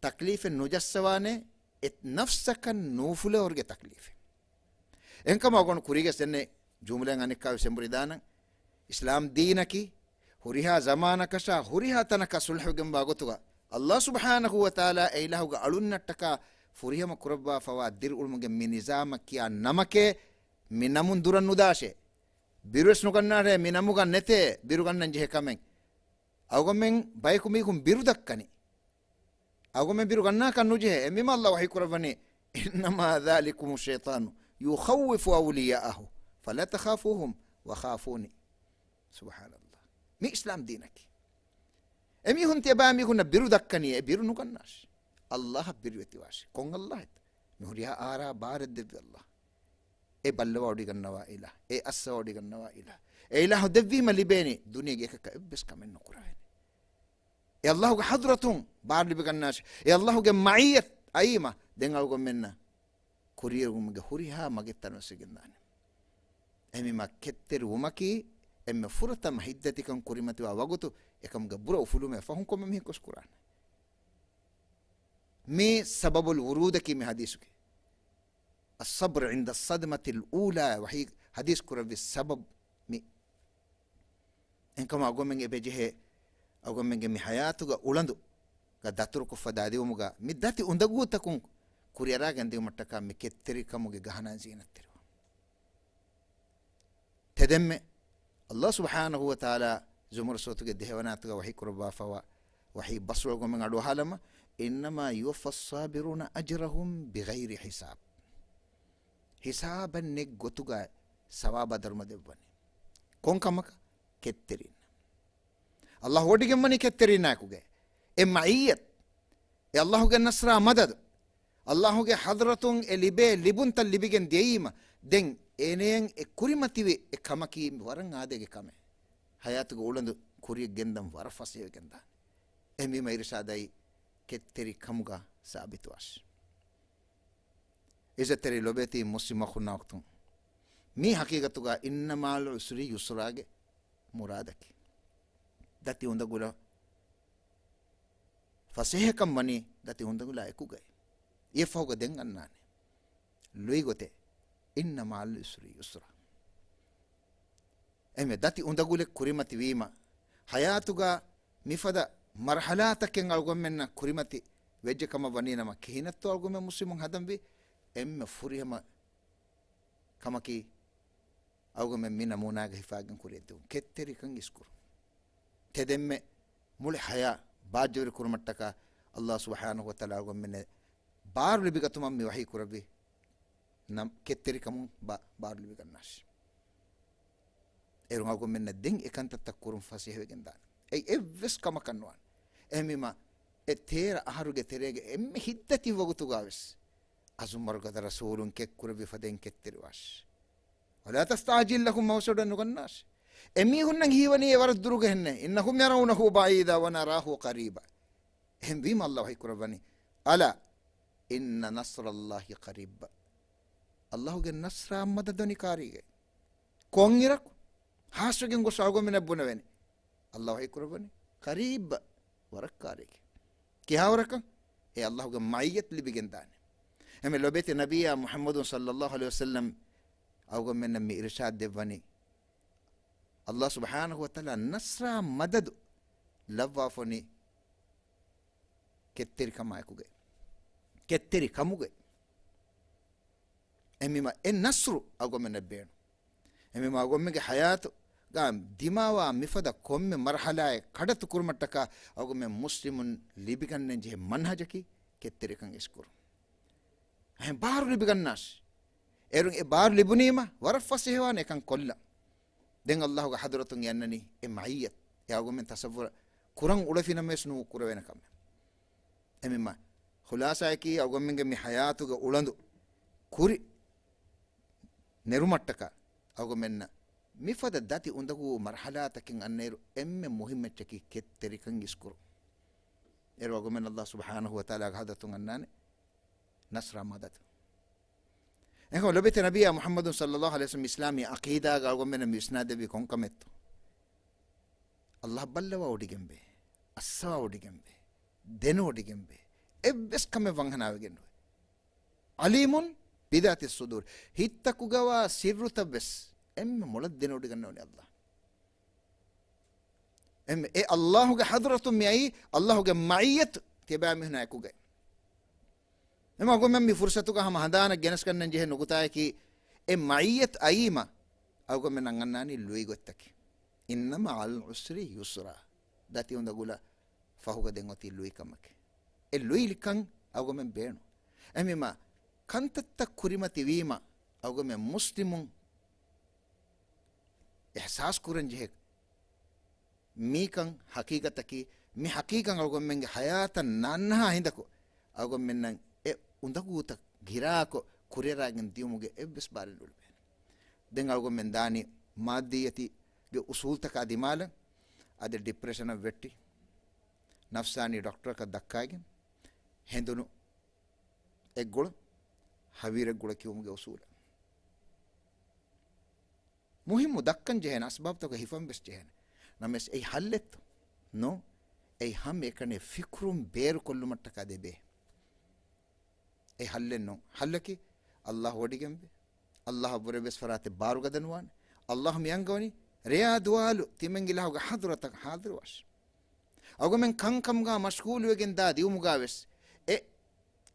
taklifen nujassawane et nafsakan nufule orge taklife enkama gon kurige senne jumlen anikka sembridana islam dinaki huriha zamana kasha huriha tanaka sulhugem bagotuga allah subhanahu wa ta'ala eilahuga alunnataka furihama kurabba fawa dir ulmuge minizama kiya namake minamun duran nudashe birus nugannare minamuga nete birugannan je kamen awgomen baykumikum birudakkani awgomen biruganna kannuje emima allah wahi kurabani innama dhalikum ash-shaytanu yukhawwifu awliya'ahu fala takhafuhum wa khafuni subhanallah mi islam dinaki emi hunte bami kunna birudakkani e biru nugannash allah birweti wash kon allah mi huriya ara barad de allah e ballawadi gannawa ila e asawadi gannawa ila e ila devvi malibeni duniyage ka ebbes kamen nukurane e Allahuge hadratun baarlibi gannash e Allahuge ma'iyat ayima den algon menna kuriyerumge huriha magettano sigindan emi ma ketter umaki emme furata mahiddati kan kurimati wa wagutu ekamge bura ufulume fahun kom mi kos quran me sababul wurud ki me hadisuke الصبر عند الصدمة الأولى وهي حديث كرة السبب مي إنكم أقول من بيجيه أقول من جمي حياته أولندو كداتور كفدادي ومغا مداتي أندعو تكون كوريرا عندي متكا مكتري كموجي جهانا زينة ترى تدم الله سبحانه وتعالى زمر صوتك الدهوانات وحي كربا فوا وحي بصر من عدو حالما إنما يوفى الصابرون أجرهم بغير حساب حسابا نجوتوغا سوابا درمدبني كون كمك كترين الله وديك مني كترين ناكوغا إمعيت يا الله جل نصر مدد الله جل حضرتون اللي لبنت اللي بيجن ديما دين إنين كريمتي كمكي ورن هذا كمه حياتك أولند كوري جندم ورفاسي جندا إمي ما يرشاداي كتري كموغا سابتواش إذا تري لبيتي مسلم أخونا وقتهم مي حقيقتها إنما العسر يسراج مرادك داتي هندقولا فسيه كم مني داتي هندقولا إكوجاي يفوق دين أناني لويغوتي إنما العسر يسرا أمي داتي هندقولا كريمتي ويما حياتها مفدا مرحلاتك إن ألقوم منا كريمتي وجه كما بنينا ما كهينة تو ألقوم مسلمون هذا بي إما فريما كما كي ألقوم منا مناغ هفاجن كوريتو كتري كان يسكر تدم مولي حياة باجور كرمتك الله سبحانه وتعالى ألقوم منا بار لبي كتوم أمي وحي كربي نم كتري كمون بار لبي كناش إيرون ألقوم منا دين إكان تتكورم فاسيه وجندان أي إفس كما كنوان أمي ما التير أهرج تيرج أمي هدتي وقتو جالس أزمر قد رسول ككربي فدين كترواش ولا تستعجل لهم موسودا نغناش أمي هن هي وني ورد دروجهن إنهم يرونه بعيدا ونراه قريبا هم بيم الله يكربني ألا إن نصر الله قريب الله جل نصر مددني كاريج كونيرك حاسوجن غساغو من أبونا الله يكربني قريب وركاريك كي هاورك إيه الله جل معيت اللي بيجندان هم لو بيت النبي محمد صلى الله عليه وسلم أو من نمي إرشاد دفني الله سبحانه وتعالى نصر مدد لوافني كتير كما يكوجي كتير كموجي أمي ما النصر أو من البين أمي ما أقول مك حياته قام دماغ مفدا كم مرحلة كذا كورمتك أو من مسلم ليبيكان نجيه منهجكي كتير كان يسكر هم بار ليبيكان ناس إيرون بار ليبوني ما ورفسه وانه كان كله دين الله حضرتون ينني معية يا أقول من تصور كوران ولا فينا مسنو كوربنا كم أمي ما خلاصة كي أقول من جميع حياته أولندو كوري نرومتك أقول منا مفدا داتي عندكو مرحلة تكين النيرو مهمة تكي كتير كان يسكر إيرو أقول من الله سبحانه وتعالى حضرتون أناني نصر مدد إنه لو بيت النبي محمد صلى الله عليه وسلم إسلامي عقيدة قالوا من المسند بيكون كمت الله بلوا ودي جنبه السوا ودي جنبه دينو ودي جنبه إبس كم فانهنا وجنبه عليمون بذات الصدور هيتكو جوا سر تبس مولد دينو ودي جنبه الله الله حضرة معي الله معية تبع مهنا يكوجي إما أقول من فرصتك هم هدانا جنس كنا نجيه نقطة كي معية أيما أقول من عناني لوي قتك إنما على العسر يسرا داتي هون أقوله فهو قد ينقطي لوي كمك اللوي لكان أقول من بينه أمي ما كانت تكريمة ويما أقول من مسلم إحساس كورن جهك مي كان حقيقة كي مي حقيقة أقول من حياة نانها عندكو أقول من undagu tak girako kurera gen diumuge ebbes baril ulbe den algo mendani madiyati ge usul tak adimala ade depression vetti නෆ්සානි ඩොක්ටර් එක දක්කාගෙන හෙඳුණු එක්ගොළ හවීර ගොළ කිවුමුගේ උසූල මුහිම්මු දක්කන් ජෙහෙන අස්බාබ්තක හිෆම් බෙස් ජෙහෙන නමස් ඒ හල්ලෙත් නෝ ඒ හම් එකනේ ෆික්රුම් බේරු කොල්ලුමට්ටක දෙබේ ඒ හල්ලෙන් නෝ හල්ලකි අල්ලාහ් වඩිගෙම්බೆ අල්ලාහ් වරබෙස් ෆරාතේ බාරුගදනුවාන අල්ලාහ් මියංගවනි රියාදුවාලු තිමංගිලාහුග හදුරතක හාදුරවස් අවගමෙන් කංකම්ගා මෂ්ගූලුවගෙන් දා දියුමුගාවෙස් ඒ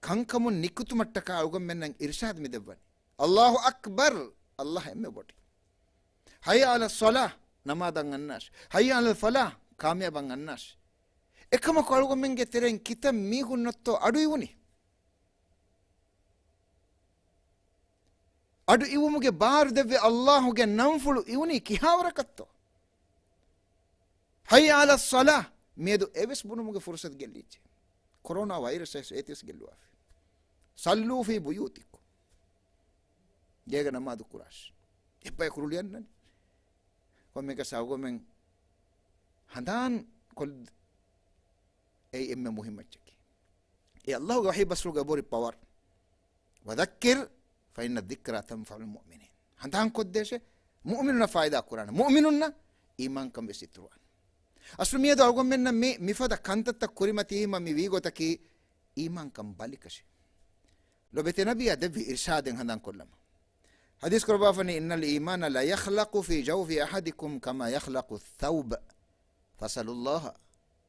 කංකමුන් නිකුතුමට්ටක අවගමෙන් ඉර්ෂාද් මිදවනි අල්ලාහ් අක්බර් අල්ලාහ් එම්මෙ බොටි හයිය අල සලා නමාදන් අන්නාස් හයිය අල ෆලා කාමියබන් අන්නාස් එකම කොල්ගොමෙන්ගේ තෙරෙන් කිත මීහුන්නොත්තෝ අඩුයි වුනි අඩු ඉවුමුගේ බාර දෙව්වේ අල්ලාහුගේ නම්ෆුළු ඉවුනි කිහාවරකත්තෝ හයිය අල සලා මේදු එවෙස් බුනුමුගේ ෆුර්සත් ගෙල්ලිච්චේ කොරෝනා වෛරස් ඒතිස් ගෙල්ලුවා සල්ලූ ෆී බුයූතිකුම් ජේග නමාදු කුරාස් එප්පයි කුරුලියන්නනේ කොම්මෙක සවගොමෙන් හඳාන් කොල් ඒ එම්මෙ මුහිම්මච්චකි ඒ අල්ලාහුගේ වහී බස්රුගේ බොරි පවර් වදක්කිර් ෆයින්න දික්රා තන්ෆඋල් මුමිනීන් හඳාන් කොද්දේශේ මුමිනුන ෆයිදා කුරාන මුමිනුන්න ඊමාන් කම් බෙසිතුරුවන් අස්ලුමියද අවගොමෙන්න මේ මිෆද කන්තත්ත කුරිමතීම මි වීගොතකි ඊමාන් කම් බලිකෂි ලොබෙත නබිය දෙවි ඉර්ෂාදෙන් හඳාන් කොල්ලම حديث كربافني إن الإيمان لا يخلق في جوف أحدكم كما يخلق الثوب فسألوا الله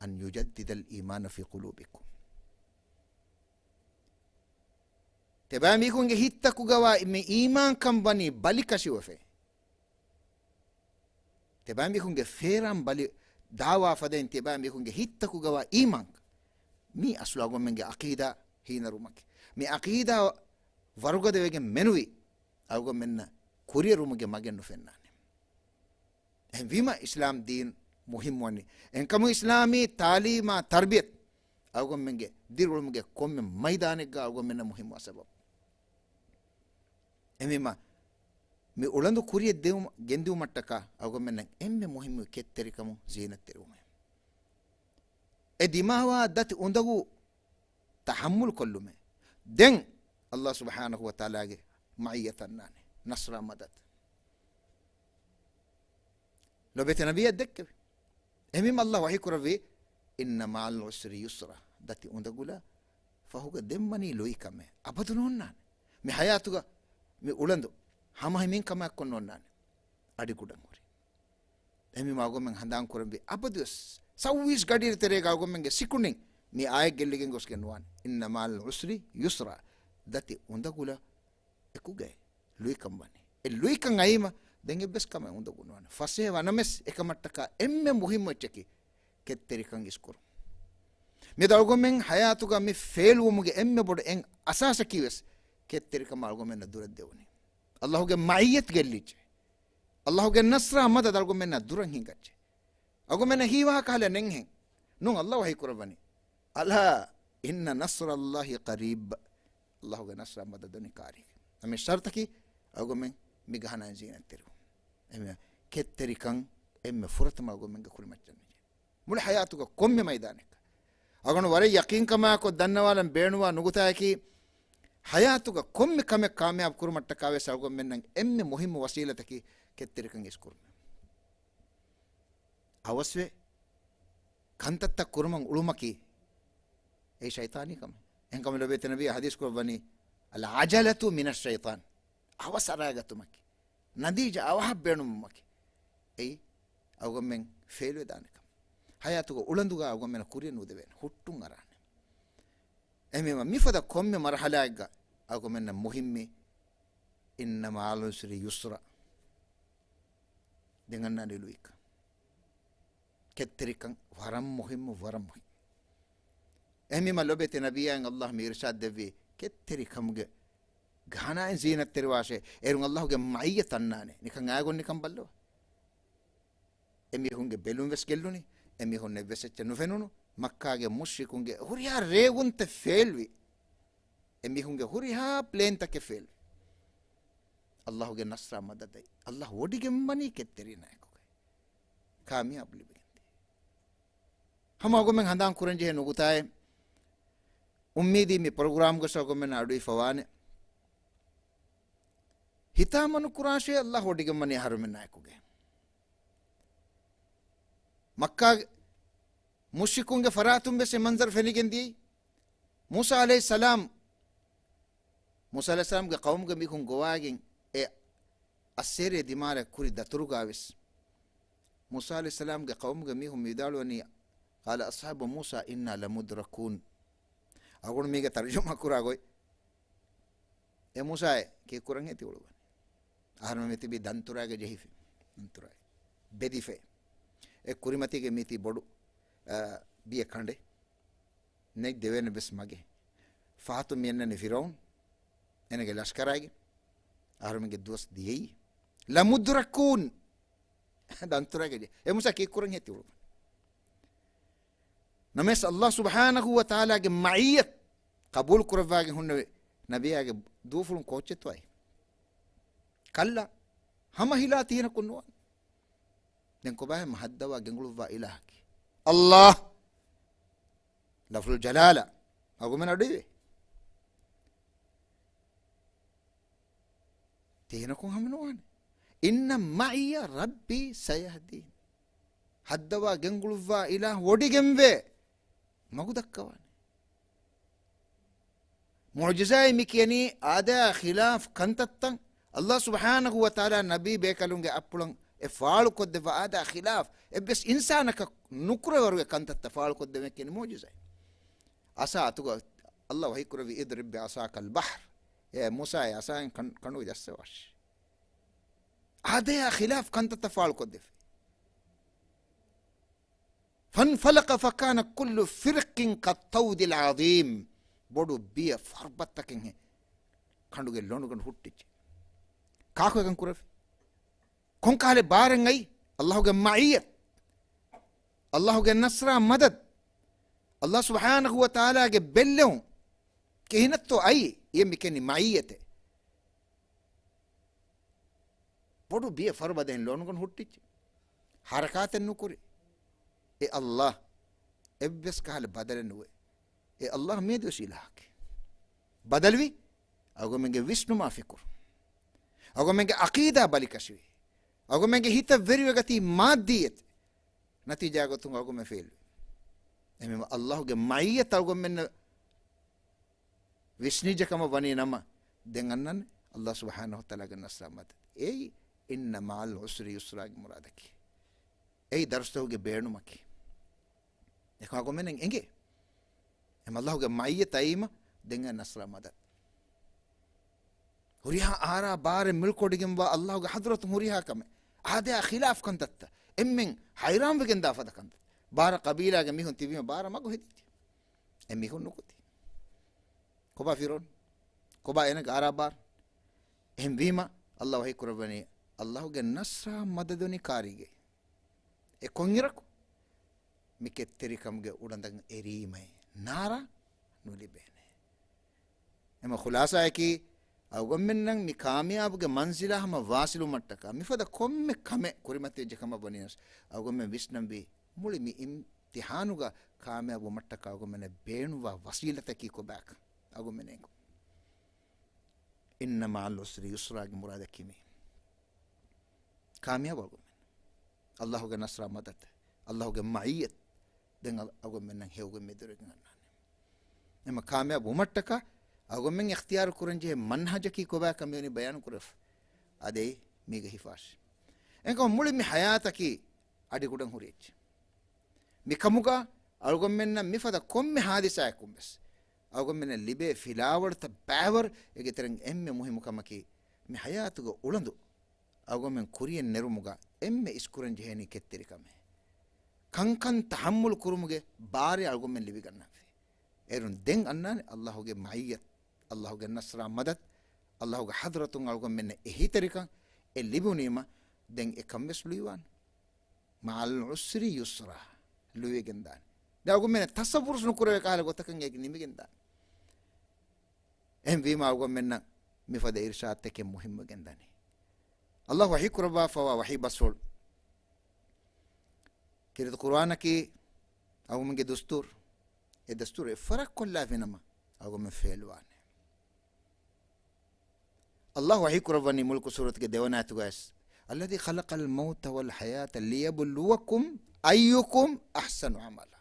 أن يجدد الإيمان في قلوبكم تبامي كون هيتكو غوا مي إيمان كم بني بالكشي وفي تبامي كون فيرام بالي دعوة فدين تبامي كون هيتكو غوا إيمان مي أسلاغو من عقيدة هنا رومك مي عقيدة ورغو دوغ منوي අවගොමෙන්න කුරියරුමගේ මගෙන් නොෆෙන්නානේ එහෙන් වීම ඉස්ලාම් දීන් මුහිම් වන්නේ එන්කම ඉස්ලාමී තාලීමා තර්බියත් අවගොමෙන්ගේ දිරුළුමගේ කොම්මෙ මයිදානෙක් ගා අවගොමෙන්න මුහිම් වසබ එමෙම මේ උලඳු කුරිය දෙවුම ගෙන්දිවු මට්ටක අවගොමෙන්න එම්මෙ මුහිම් කෙත්තරිකම ජීනත්තරුම ඒ දිමාවා දති උඳගු තහම්මුල් කොල්ලුමේ දැන් අල්ලාහ් සුබ්හානහු වතාලාගේ معية الناني نصر مدد لو بيت نبي الدكة امام الله وحي كربي ان مع العسر يسرا دتي اندغولا فهو دمني لوي كما ابدنون مي حياتك مي اولندو هم هيمين كما كنون ادي كودموري امام ماغو من هندان كربي ابدس سويس غدير تريغا غو منگه سيكونين مي آي گليگن گوسكنوان ان مع العسر يسرا دتي اندغولا ekuge lui kambani e lui kan aima denge bes kama unda gunwana fase wanames ekamattaka emme muhimmacheki ketteri kan iskuru me dalgomen hayatuga me feelumuge emme bod en asasa kiwes ketteri kam algomen durad devuni allahge maiyet gelliche allahge nasra amada dalgomen duran hingache algomen hiwa kala nenhen nun allah wahi kurabani ala inna nasrallahi qarib allahge nasra amada doni kari أمي شرطكي أقول من مجهنا زين الترو أمي كتري كان أمي فرط ما أقول من كل مجنون مول حياتك كم ميدانك أقول وري يقين كما أكو دنوا لم بينوا نقطة كي حياتك كم كامياب كل متكاوي سأقول من أمي مهم وسيلة كي كتري كان يسكر أوسوي كنت تكرمن علومكي أي شيطاني كم إنكم لو بيت النبي حديث كوباني العجلة من الشيطان أو سراغتمك نتيجة أو حبينمك أي أو من فيلو دانك حياتك أولندوغا أو من كورين ودبين هتون غران أمي ما مفدا كم مرحلة أو من مهمة إنما على العسر يسرا dengan nadi luika ketrikan waram muhim أمي ما لبيت نبيا الله ميرشاد دبي كتري كمجة غانا زينة ترواشة إيرون الله جم معية تنانة نكان عاقون نكان بالله أمي هونجة بلون بس كلوني أمي هون بس تنوفنونو مكة جم مشي كونجة هوريها ريغون تفعلوي أمي هونجة هوريها بلين تكفعل الله جم نصر مدد الله ودي جم مني كتري نايكو كامي أبلي بيجندي hama agomen handan kurenje nugutaye ummidi mi program go agomen adui fawane hitamanu kurashe Allah hodige mani harumenna ekuge makka mushikunge faratum be se manzar fenigendi Musa alayhi salam ge qawm ge mikun gowagen e asere dimare kuri daturugavis Musa alayhi salam ge qawm ge mihum midalwani qala ashabu Musa inna lamudrakun agun mige tarjuma kuragoy e Musa ke kurang heti ulwan aharma meti bi danturage jehife danturage bedife e kurimati ge miti bodu biye khande nek devene bes mage faatu mienne firaun enege lashkarage aharmege dos diyei la mudrakun danturage e musa ke kurang heti ulwan names Allah subhanahu wa ta'ala ge ma'iyat qabul kuravage hunne nabiyage dufulun kochetoy kalla hama hilati hina kunwan den ko bahe mahaddawa genguluwa ilahaki Allah lafzul jalala agumen adiwe tihina kun hamnuwan inna ma'iya rabbi sayahdin haddawa genguluwa ilah wodigemve magudakkawan mu'jizai mikiyani ada khilaf kantattan Allah subhanahu wa ta'ala nabi bekalunge appulan e faalu kodde wa ada khilaf e bes insanaka nukre waruge kantatta faalu kodde mekeni mu'jizai asa atuga Allah wahi kuravi idrib bi asaka al bahr e Musa ya asa kanu jasse wash ada khilaf kantatta faalu kodde فانفلق فكان كل فرق كالطود العظيم بودو بيا فربتكن خندوge londugon huttich kaako kan kuraf kon kale baaren ay Allahuge ma'iyat Allahuge nasra madad Allah subhanahu wa ta'ala ge bellon kehinatto ay yemikeni ma'iyate bodu biya farbaden londugon huttich harakaten nukuri e Allah ebbes kahal badalenuwe e Allah medus ilahak badalwi agomenge Vishnu ma fikur agomenge aqida balikashwi agomenge hita veriwegati maddiyet natija gotung agome fail eme Allah ge ma'iyat agomen Vishnu kama bani nama dengannan Allah subhanahu wa ta'ala ge nasramat e inna ma'al usri yusra muradaki ei darstoge beenu maki eka gomenen enge em Allahuge ma'iyya taima denga nasra madad huriha ara bare milkodigem wa Allahuge hadrat huriha kame ada khilaf kantatta emmen hayran wegen da fada kant bara qabila ge mihun tibima bara mago hediti em mihun nukuti koba firon koba ene ara bar em vima Allah wahi kurabani Allahuge nasra madaduni karige e kongirak miketterikamge udandan erimay nara nulibene ema khulasa hai ki awgommennan mi kamyabge manzila hama wasilu mattaka mifada komme kame kurimate jekama boninas awgomme visnambi muli mi imtihanuga kamyabu mattaka awgommene beenuwa wasilata ki ko back awgommene inna ma'al usri yusra ge muradakimi kamyab awgomme Allahuge nasra madad Allahuge ma'iyat den agommen hewge meduregen annane ema kamyab umattaka agommen ikhtiyar kuranje manhaj ki koba kameni bayan kuraf ade mige hifash enko muli mi hayata ki adi gudan hurich mi kamuga agommen mi fada komme hadisa kumbes agommen libe filawrta bawer egitereng emme muhimu kamaki mi hayatugo ulandu agommen kurien nerumuga emme iskuran jeheni ketterikame kankan tahammul kurumuge bare agommen libi ganna erun den annane Allahuge ma'iyat Allahuge nasra madad Allahuge hadratun agommen ehiterika e libunima den e kammes luiwan ma'al usri yusra luigendan da agommen tasawwur sunu kurave kala gotakan e nimigendan em vima agommen mi fada irshad teke muhimma gendani Allah wahi kuraba fawa wahi basol kirit Qur'ana ki أو من دستور الدستور فرق كلها في نما أو من فعلوان الله وحيك ربني ملك سورة كديوانات غاس الذي خلق الموت والحياة ليبلوكم أيكم أحسن عملا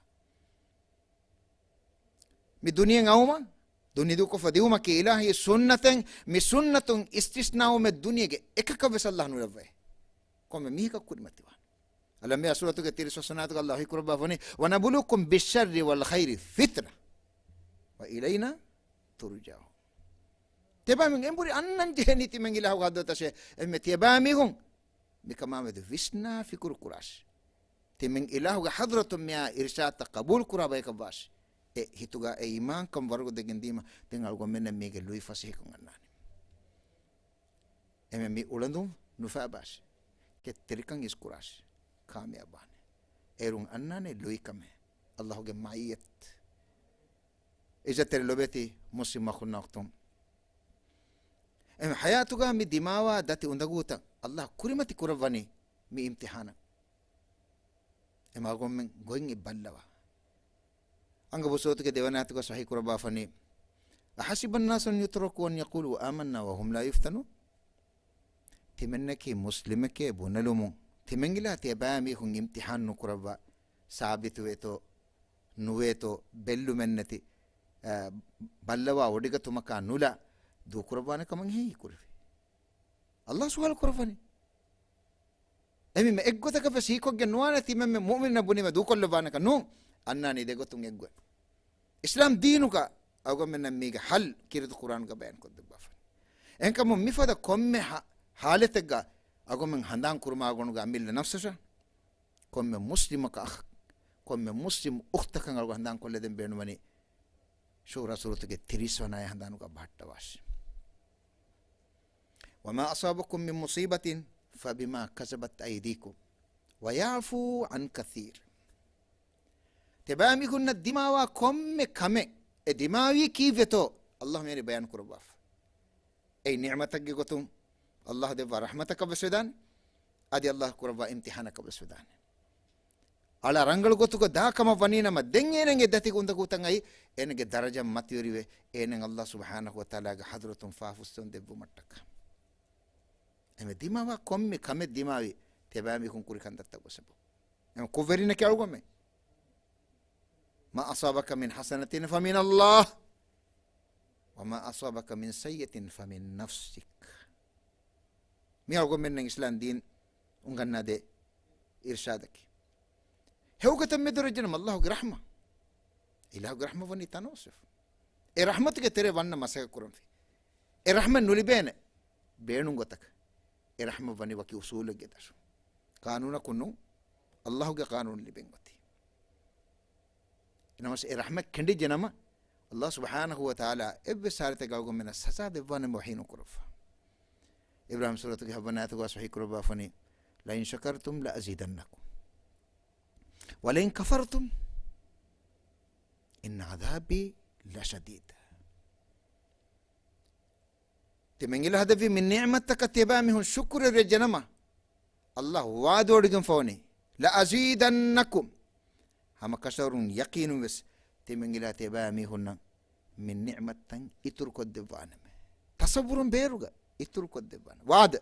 من الدنيا نوما دنيا دوكو فديوما كي إلهي سنة من سنة استثناء من الدنيا إكاكا بس الله نرفعه كم ميكا كلمة ألم يا سورة كتير سنة الله وحيك ربني ونبلوكم بالشر والخير فتنة وإلينا ترجعون تبا من امبوري أنن جهني تمن إله غادو تشي أم تبا ميهم بكما مد فيسنا في كراش تمن إله حضرة ميا إرشاد قبول كرا بايك باش هتوغا إيمان كم ورغو دغنديما تنغال غومن ميغ لوي فاسيكو غناني أم مي أولندوم نفا باش كتريكان يس كراش كاميابان إيرون أناني لوي كمه الله غ معيت إذا ترلوبتي مسلم خناقتم حياتك مي دماوا داتي اندغوتا الله كريمتي كرفاني مي امتحانا اما غوم من غوين يبلوا انغ بوسوتك ديواناتك صحيح كربا فني احسب الناس ان يتركوا ان يقولوا آمنا وهم لا يفتنوا تمنك مسلمك بونلومو تمنغلا تبامي هم امتحان نكربا ثابت ويتو نويتو بلو منتي بلوا ودغتمكا نولا دو قربانه كمان هي كرفي الله سؤال قرباني أمي ما إجوتك بس هي كوجن نوانا تيمم مؤمن نبني ما دو كل بانك نو أنا نيدي قطن إجوا إسلام دينك أقول من ميجا حل كيرد القرآن كبيان كود بافن إنك مم مفادا كم حالتك أقول من هندان كرما أقول نقول عميل نفسه كم مسلم كأخ كم مسلم أختك أقول هندان كل دم بينومني شو رسولتك تريسونا هندانو كبحت واش وما أصابكم من مصيبة فبما كسبت أيديكم ويعفو عن كثير تبامي كنا الدماء كم الدماء كيفتو اللهم يعني بيان كرباف أي نعمتك قتم الله دفع رحمتك بالسودان أدي الله كربا امتحانك بالسودان على رنجل قتك دا كما فنينا ما دنيا نعى دتي كنت قتنا أي إنك درجة ماتيوري إن الله سبحانه وتعالى حضرة فافستون دبوا متك أما دماغ كم دماغ تبامي كون كوري كان دتك وسبب أما كوفرينا كأرقمه ما أصابك من حسنة فمن الله وما أصابك من سيئة فمن نفسك مي أرقم من الإسلام دين ونغنى ده إرشادك هو كتم درجنا الله رحمة إله رحمة فني تنوصف الرحمة كتير وانا مسك كورن في الرحمة نولي بينو قتك الرحمة فني وكي أصول كده قانون كنو الله كقانون اللي بينقتي إنما الرحمة كندي جنما الله سبحانه وتعالى إبسارة قاوم من السسا دفان موحين كرف إبراهيم سورة كهبنات واسوحي كربا فني لئن شكرتم لأزيدنكم ولئن كفرتم إن عذابي لشديد تمنجل هدفي من نعمتك تبامه الشكر الرجنما الله وعدو لكم فوني لأزيدنكم هم كسرون يقين بس تمنجل تبامه من نعمة إترك الدبان تصور بيروغا إترك الدبان وعد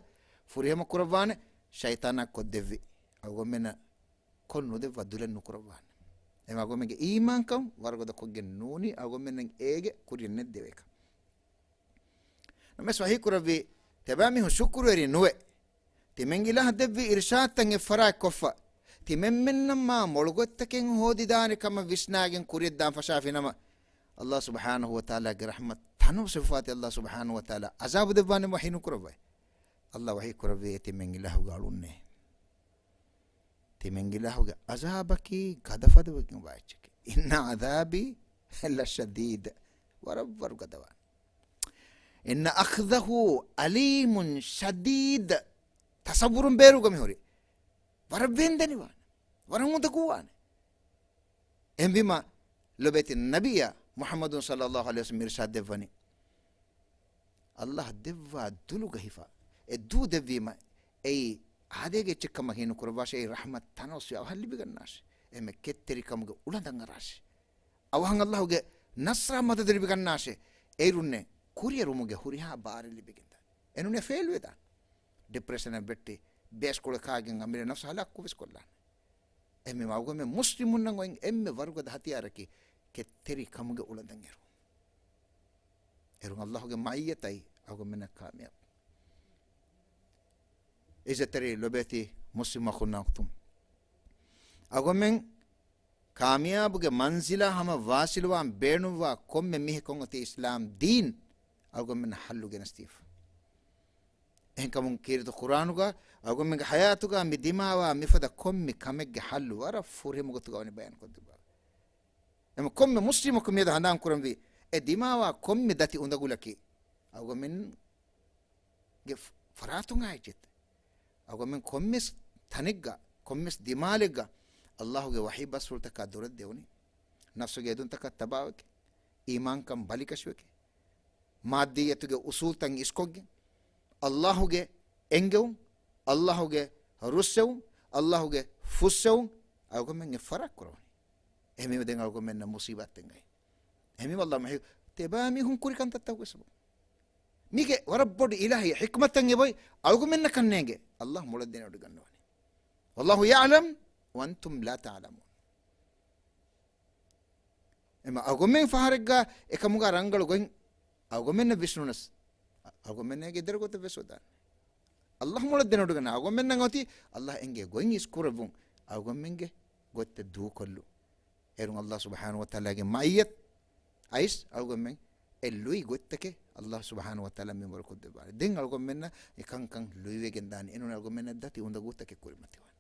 فريهم كربان شيطانا كدفي أو من كل ندف ودلنا كربان أما أقول منك إيمان كم وارجو كوجن نوني أقول منك إيجا كورين نديك نمس وهي كربي تبامي هو شكر رينوه تمنجي له دبي إرشاد تنج فراق كفا تممن ما مولغت تكين هو ديدان كما ويسناجن كوريد دام فشافي نما الله سبحانه وتعالى رحمة تنو صفات الله سبحانه وتعالى عذاب دبان وحين كربي الله وهي كربي تمنجي له قالونه تمنجي له عذابك غدفد وكبايك إن عذابي لشديد ورب ورقدوان إن أخذه أليم شديد تصور بيرو كمهوري وربين دنيوان ورمودكوان إن بما لبيت النبي محمد صلى الله عليه وسلم إرشاد دفني الله دفا دلو غيفا الدو دفيما أي هذا كم هينو كرباش أي رحمة تناصي أو هل بيجناش එමෙ කෙත්තෙරි කමුගේ උලඳන් අරාශේ අවහන් අල්ලාහගේ නස්රා මදද ලිබි ගන්නාශේ ඒරුන්නේ කුරිය රුමුගේ හුරිහා බාරි ලිබි ගෙන්ද එනුනේ ෆේල් වේදා ડિප්‍රෙෂන් බෙට්ටි බේස් කොල කාගෙන් අමිර නෆ්ස හලක් කුවිස් කොල්ලා එමෙ මවගොමෙ මුස්ලිමුන් නම් වයින් එම්මෙ වර්ගද හතියාරකි කෙත්තෙරි කමුගේ උලඳන් එරුන් අල්ලාහගේ මයියතයි අගොමෙන කාමියබ් ඉසතරි ලොබෙති මුස්ලිම ඛුනාක්තුම් අගොමෙන් කාමියාබුගේ මන්සිලා හම වාසිලවාම් බේනුවා කොම්මෙ මිහ කොංගති ඉස්ලාම් දීන් අගොමෙන් හල්ලුගෙන ස්තිෆ් එහෙකමුන් කීරතු කුරානුගා අගොමෙන්ගේ හයාතුගා මි දිමාවා මිෆද කොම්මි කමෙග්ගේ හල්ලු වර ෆුරෙ මුගතු ගවනි බයන් කොද්දුබා එම කොම්මෙ මුස්ලිමක මෙද හඳාන් කුරම්වි e dimawa kommi dati undagulaki awgomen ge faratun ayjit awgomen kommis tanigga kommis dimalegga allah ge wahi basul taka durad deuni nafsu ge dun taka tabawke iman kam balikashweke maddiyatu ge usul tan iskogge allah ge engewum allah ge russewum allah ge fussewum awgomen ge farak kuroni ehme den awgomen na musibat tengai همي والله ما هي تبامي هم كوري كانت تتوسب ميكي وربود إلهي حكمة يبوي أقول منك النيجي الله مولدين ودقنوني والله يعلم وأنتم لا تعلمون إما أقول من فهرجا إكموجا رانجل قوين أقول من بيسنونس أقول من نيجي درجة تبسودان الله مولدين ودقنا أقول من نعوتي الله إنجي قوين يسكوربون أقول منجي قوت الدو كله إيرون الله سبحانه وتعالى معيت أيش أقول من اللوي قلتك الله سبحانه وتعالى من بركود دبار دين أقول منا يكان كان لوي جندان إنه أقول منا داتي وندا قلتك كل متوان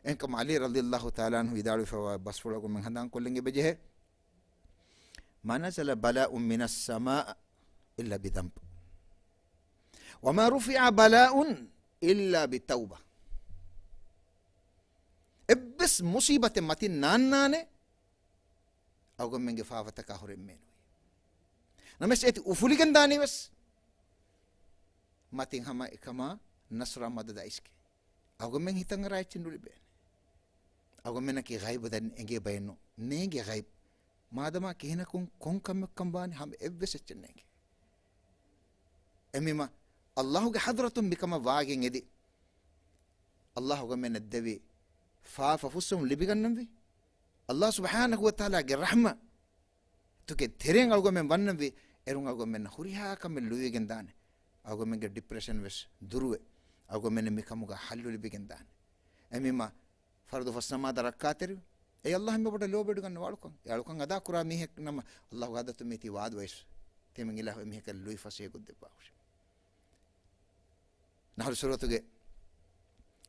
إنكم علي رضي الله تعالى عنه يدعو فوا بس فلو أقول من هندان كلني بجه ما نزل بلاء من السماء إلا بذنب وما رفع بلاء إلا بالتوبة بس مصيبة متين نانانه أقول من جفافة تكاهر منه نمس إت أفوليكن داني بس ما تينهما إكما نصر مدد إسك أقول من هتان راي تندول بين أقول من كي غايب دان إنجي بينو نيجي غايب ما دام كهنا كون كم بان هم إبس تنيجي أميما الله حضرة بكما واجين يدي الله أقول من الدبي فافوسهم لبيجن نبي الله سبحانه وتعالى الرحمة تكي ترين أقول من بنن في إيرون أقول من خوريها كم اللوي جندان أقول من depression بس دروه أقول من ميكاموغا حلو اللي بيجندان أمي ما فرض فسما دركاتر أي الله ما بدل لو بدو والكم يالكم غدا كرا ميه نما الله غدا تميتي واد ويس تيمن الله ميه كلوي فسيه قد باوش نحن سورة تجي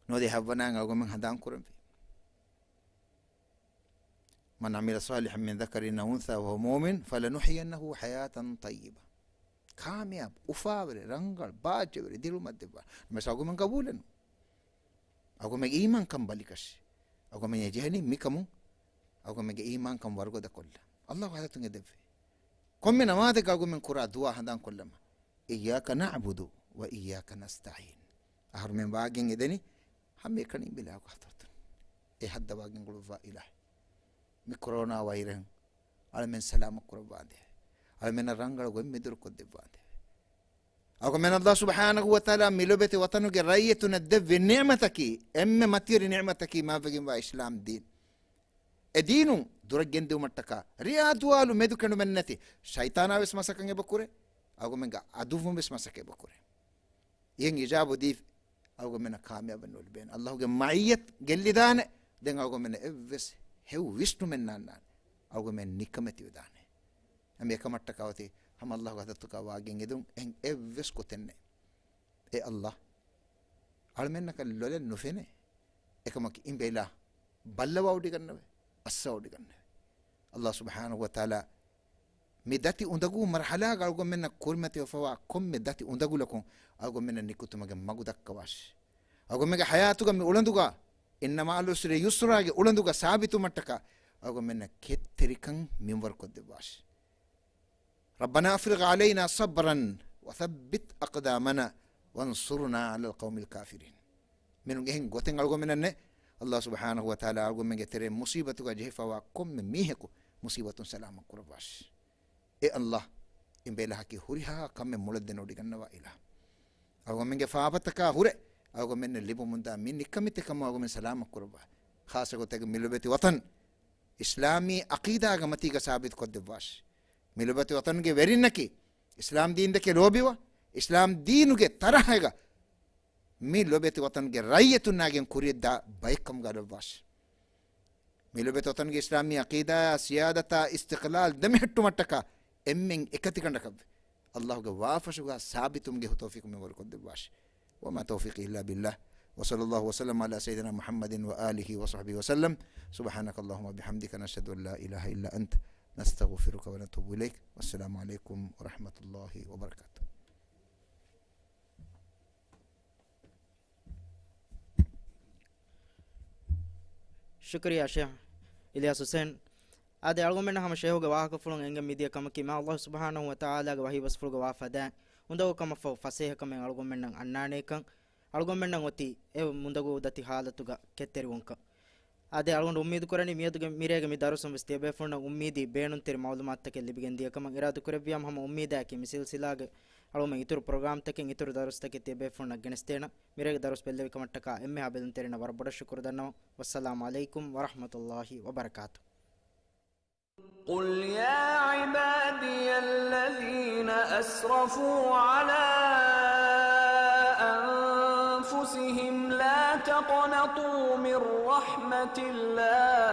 نودي حبنا أقول من هدان كرم من عمل صالحا من ذكر أو أنثى وهو مؤمن فلنحيينه حياة طيبة كامياب أفاور رنجل باجر ديرو مدبا مس أقول من قبولن أقول من إيمان كم بالكش أقول من يجهني ميكمو أقول من إيمان كم ورقة ده كله الله هذا تنجدف كم من أمادك أقول من قرأ دعاء هذان كلما إياك نعبد وإياك نستعين أهر من باقين إذني هم يكرني بلا قحطة إيه حد باقين قلوا إله ميكرونا وايرن على من سلام قرباده على من الرنجل وين مدر قدباده أقول من الله سبحانه وتعالى ملوبة وطنه رأيت ندب نعمتك أما متير نعمتك ما بقي إسلام دين الدين درج جندو متكا رياض والو مدو كانوا منتي شيطانا بس مسكني بكورة أقول من عدوهم بس مسكني بكورة ين إجابة دي أقول من كامياب نقول بين الله معيت جل دان دين أقول من إفس هو ويشتو من نان أقول من نكمتي ودانه أم يكمت تكاوتي هم الله قد تكاواجين يدوم إن إفس كتنة إيه الله على منك اللول نفينه إكمك إن بيلا بلوا ودي كنّه أسودي كنّه الله سبحانه وتعالى مدتي أندقو مرحلة أقول من كرمتي وفوا كم مدتي أندقو لكم أقول من النكتة مجدك كواش أقول من حياتك من أولندوكا إنما العسر يسرا أولندوكا ثابتو متكا أقول من كتريكن من وركود دباش ربنا أفرغ علينا صبرا وثبت أقدامنا وانصرنا على القوم الكافرين من جهن قوتين أقول من Allah subhanahu wa ta'ala argumenge tere musibatu ga jefawa komme miheku musibatun salama kurbash e Allah imbela haki huriha kamme mulad denodi gannawa ila argumenge faapataka hure argumenne libu munda min nikamite kam argumen salama kurba khasa go teg milubeti watan islami aqida ga mati ga sabit koddewash milubeti watan ge verinnaki islam deen de ke lobiwa islam deenu ge tarahega mi lobeti watan ge rayetun nagen kurida baykam ga lobash mi lobeti watan ge islami aqida siyadata istiqlal demihattu mattaka emmen ekati kandaka Allah ge wafashu ga sabitum ge tawfiq me wal koddewash wa ma tawfiqi illa billah وصلى الله وسلم على سيدنا محمد وآله وصحبه وسلم سبحانك اللهم وبحمدك نشهد أن لا إله إلا أنت نستغفرك ونتوب إليك والسلام عليكم ورحمة الله وبركاته. شكرا شيخ إلياس حسين ade algomenna hama shehoga wahaka fulun enga midiya kamaki ma Allah subhanahu wa ta'ala ga wahi wasfulga wafada undaw kama fa faseha kamen algomenna annane kan algomenna oti e mundago dati halatuga ketteri wonka ade algon ummid korani miyaduga mirega mi darusum stebe fonna ummidi beenun ter maulumat take libigen diya kama iradu korebiam hama ummida ke misil silaga algomen itur program take itur darus take tebe fonna genestena mirega darus pelle kamattaka emme habedun terina warboda shukr danno wassalamu alaikum wa rahmatullahi wa barakatuh. قل يا عبادي الذين أسرفوا على أنفسهم لا تقنطوا من رحمة الله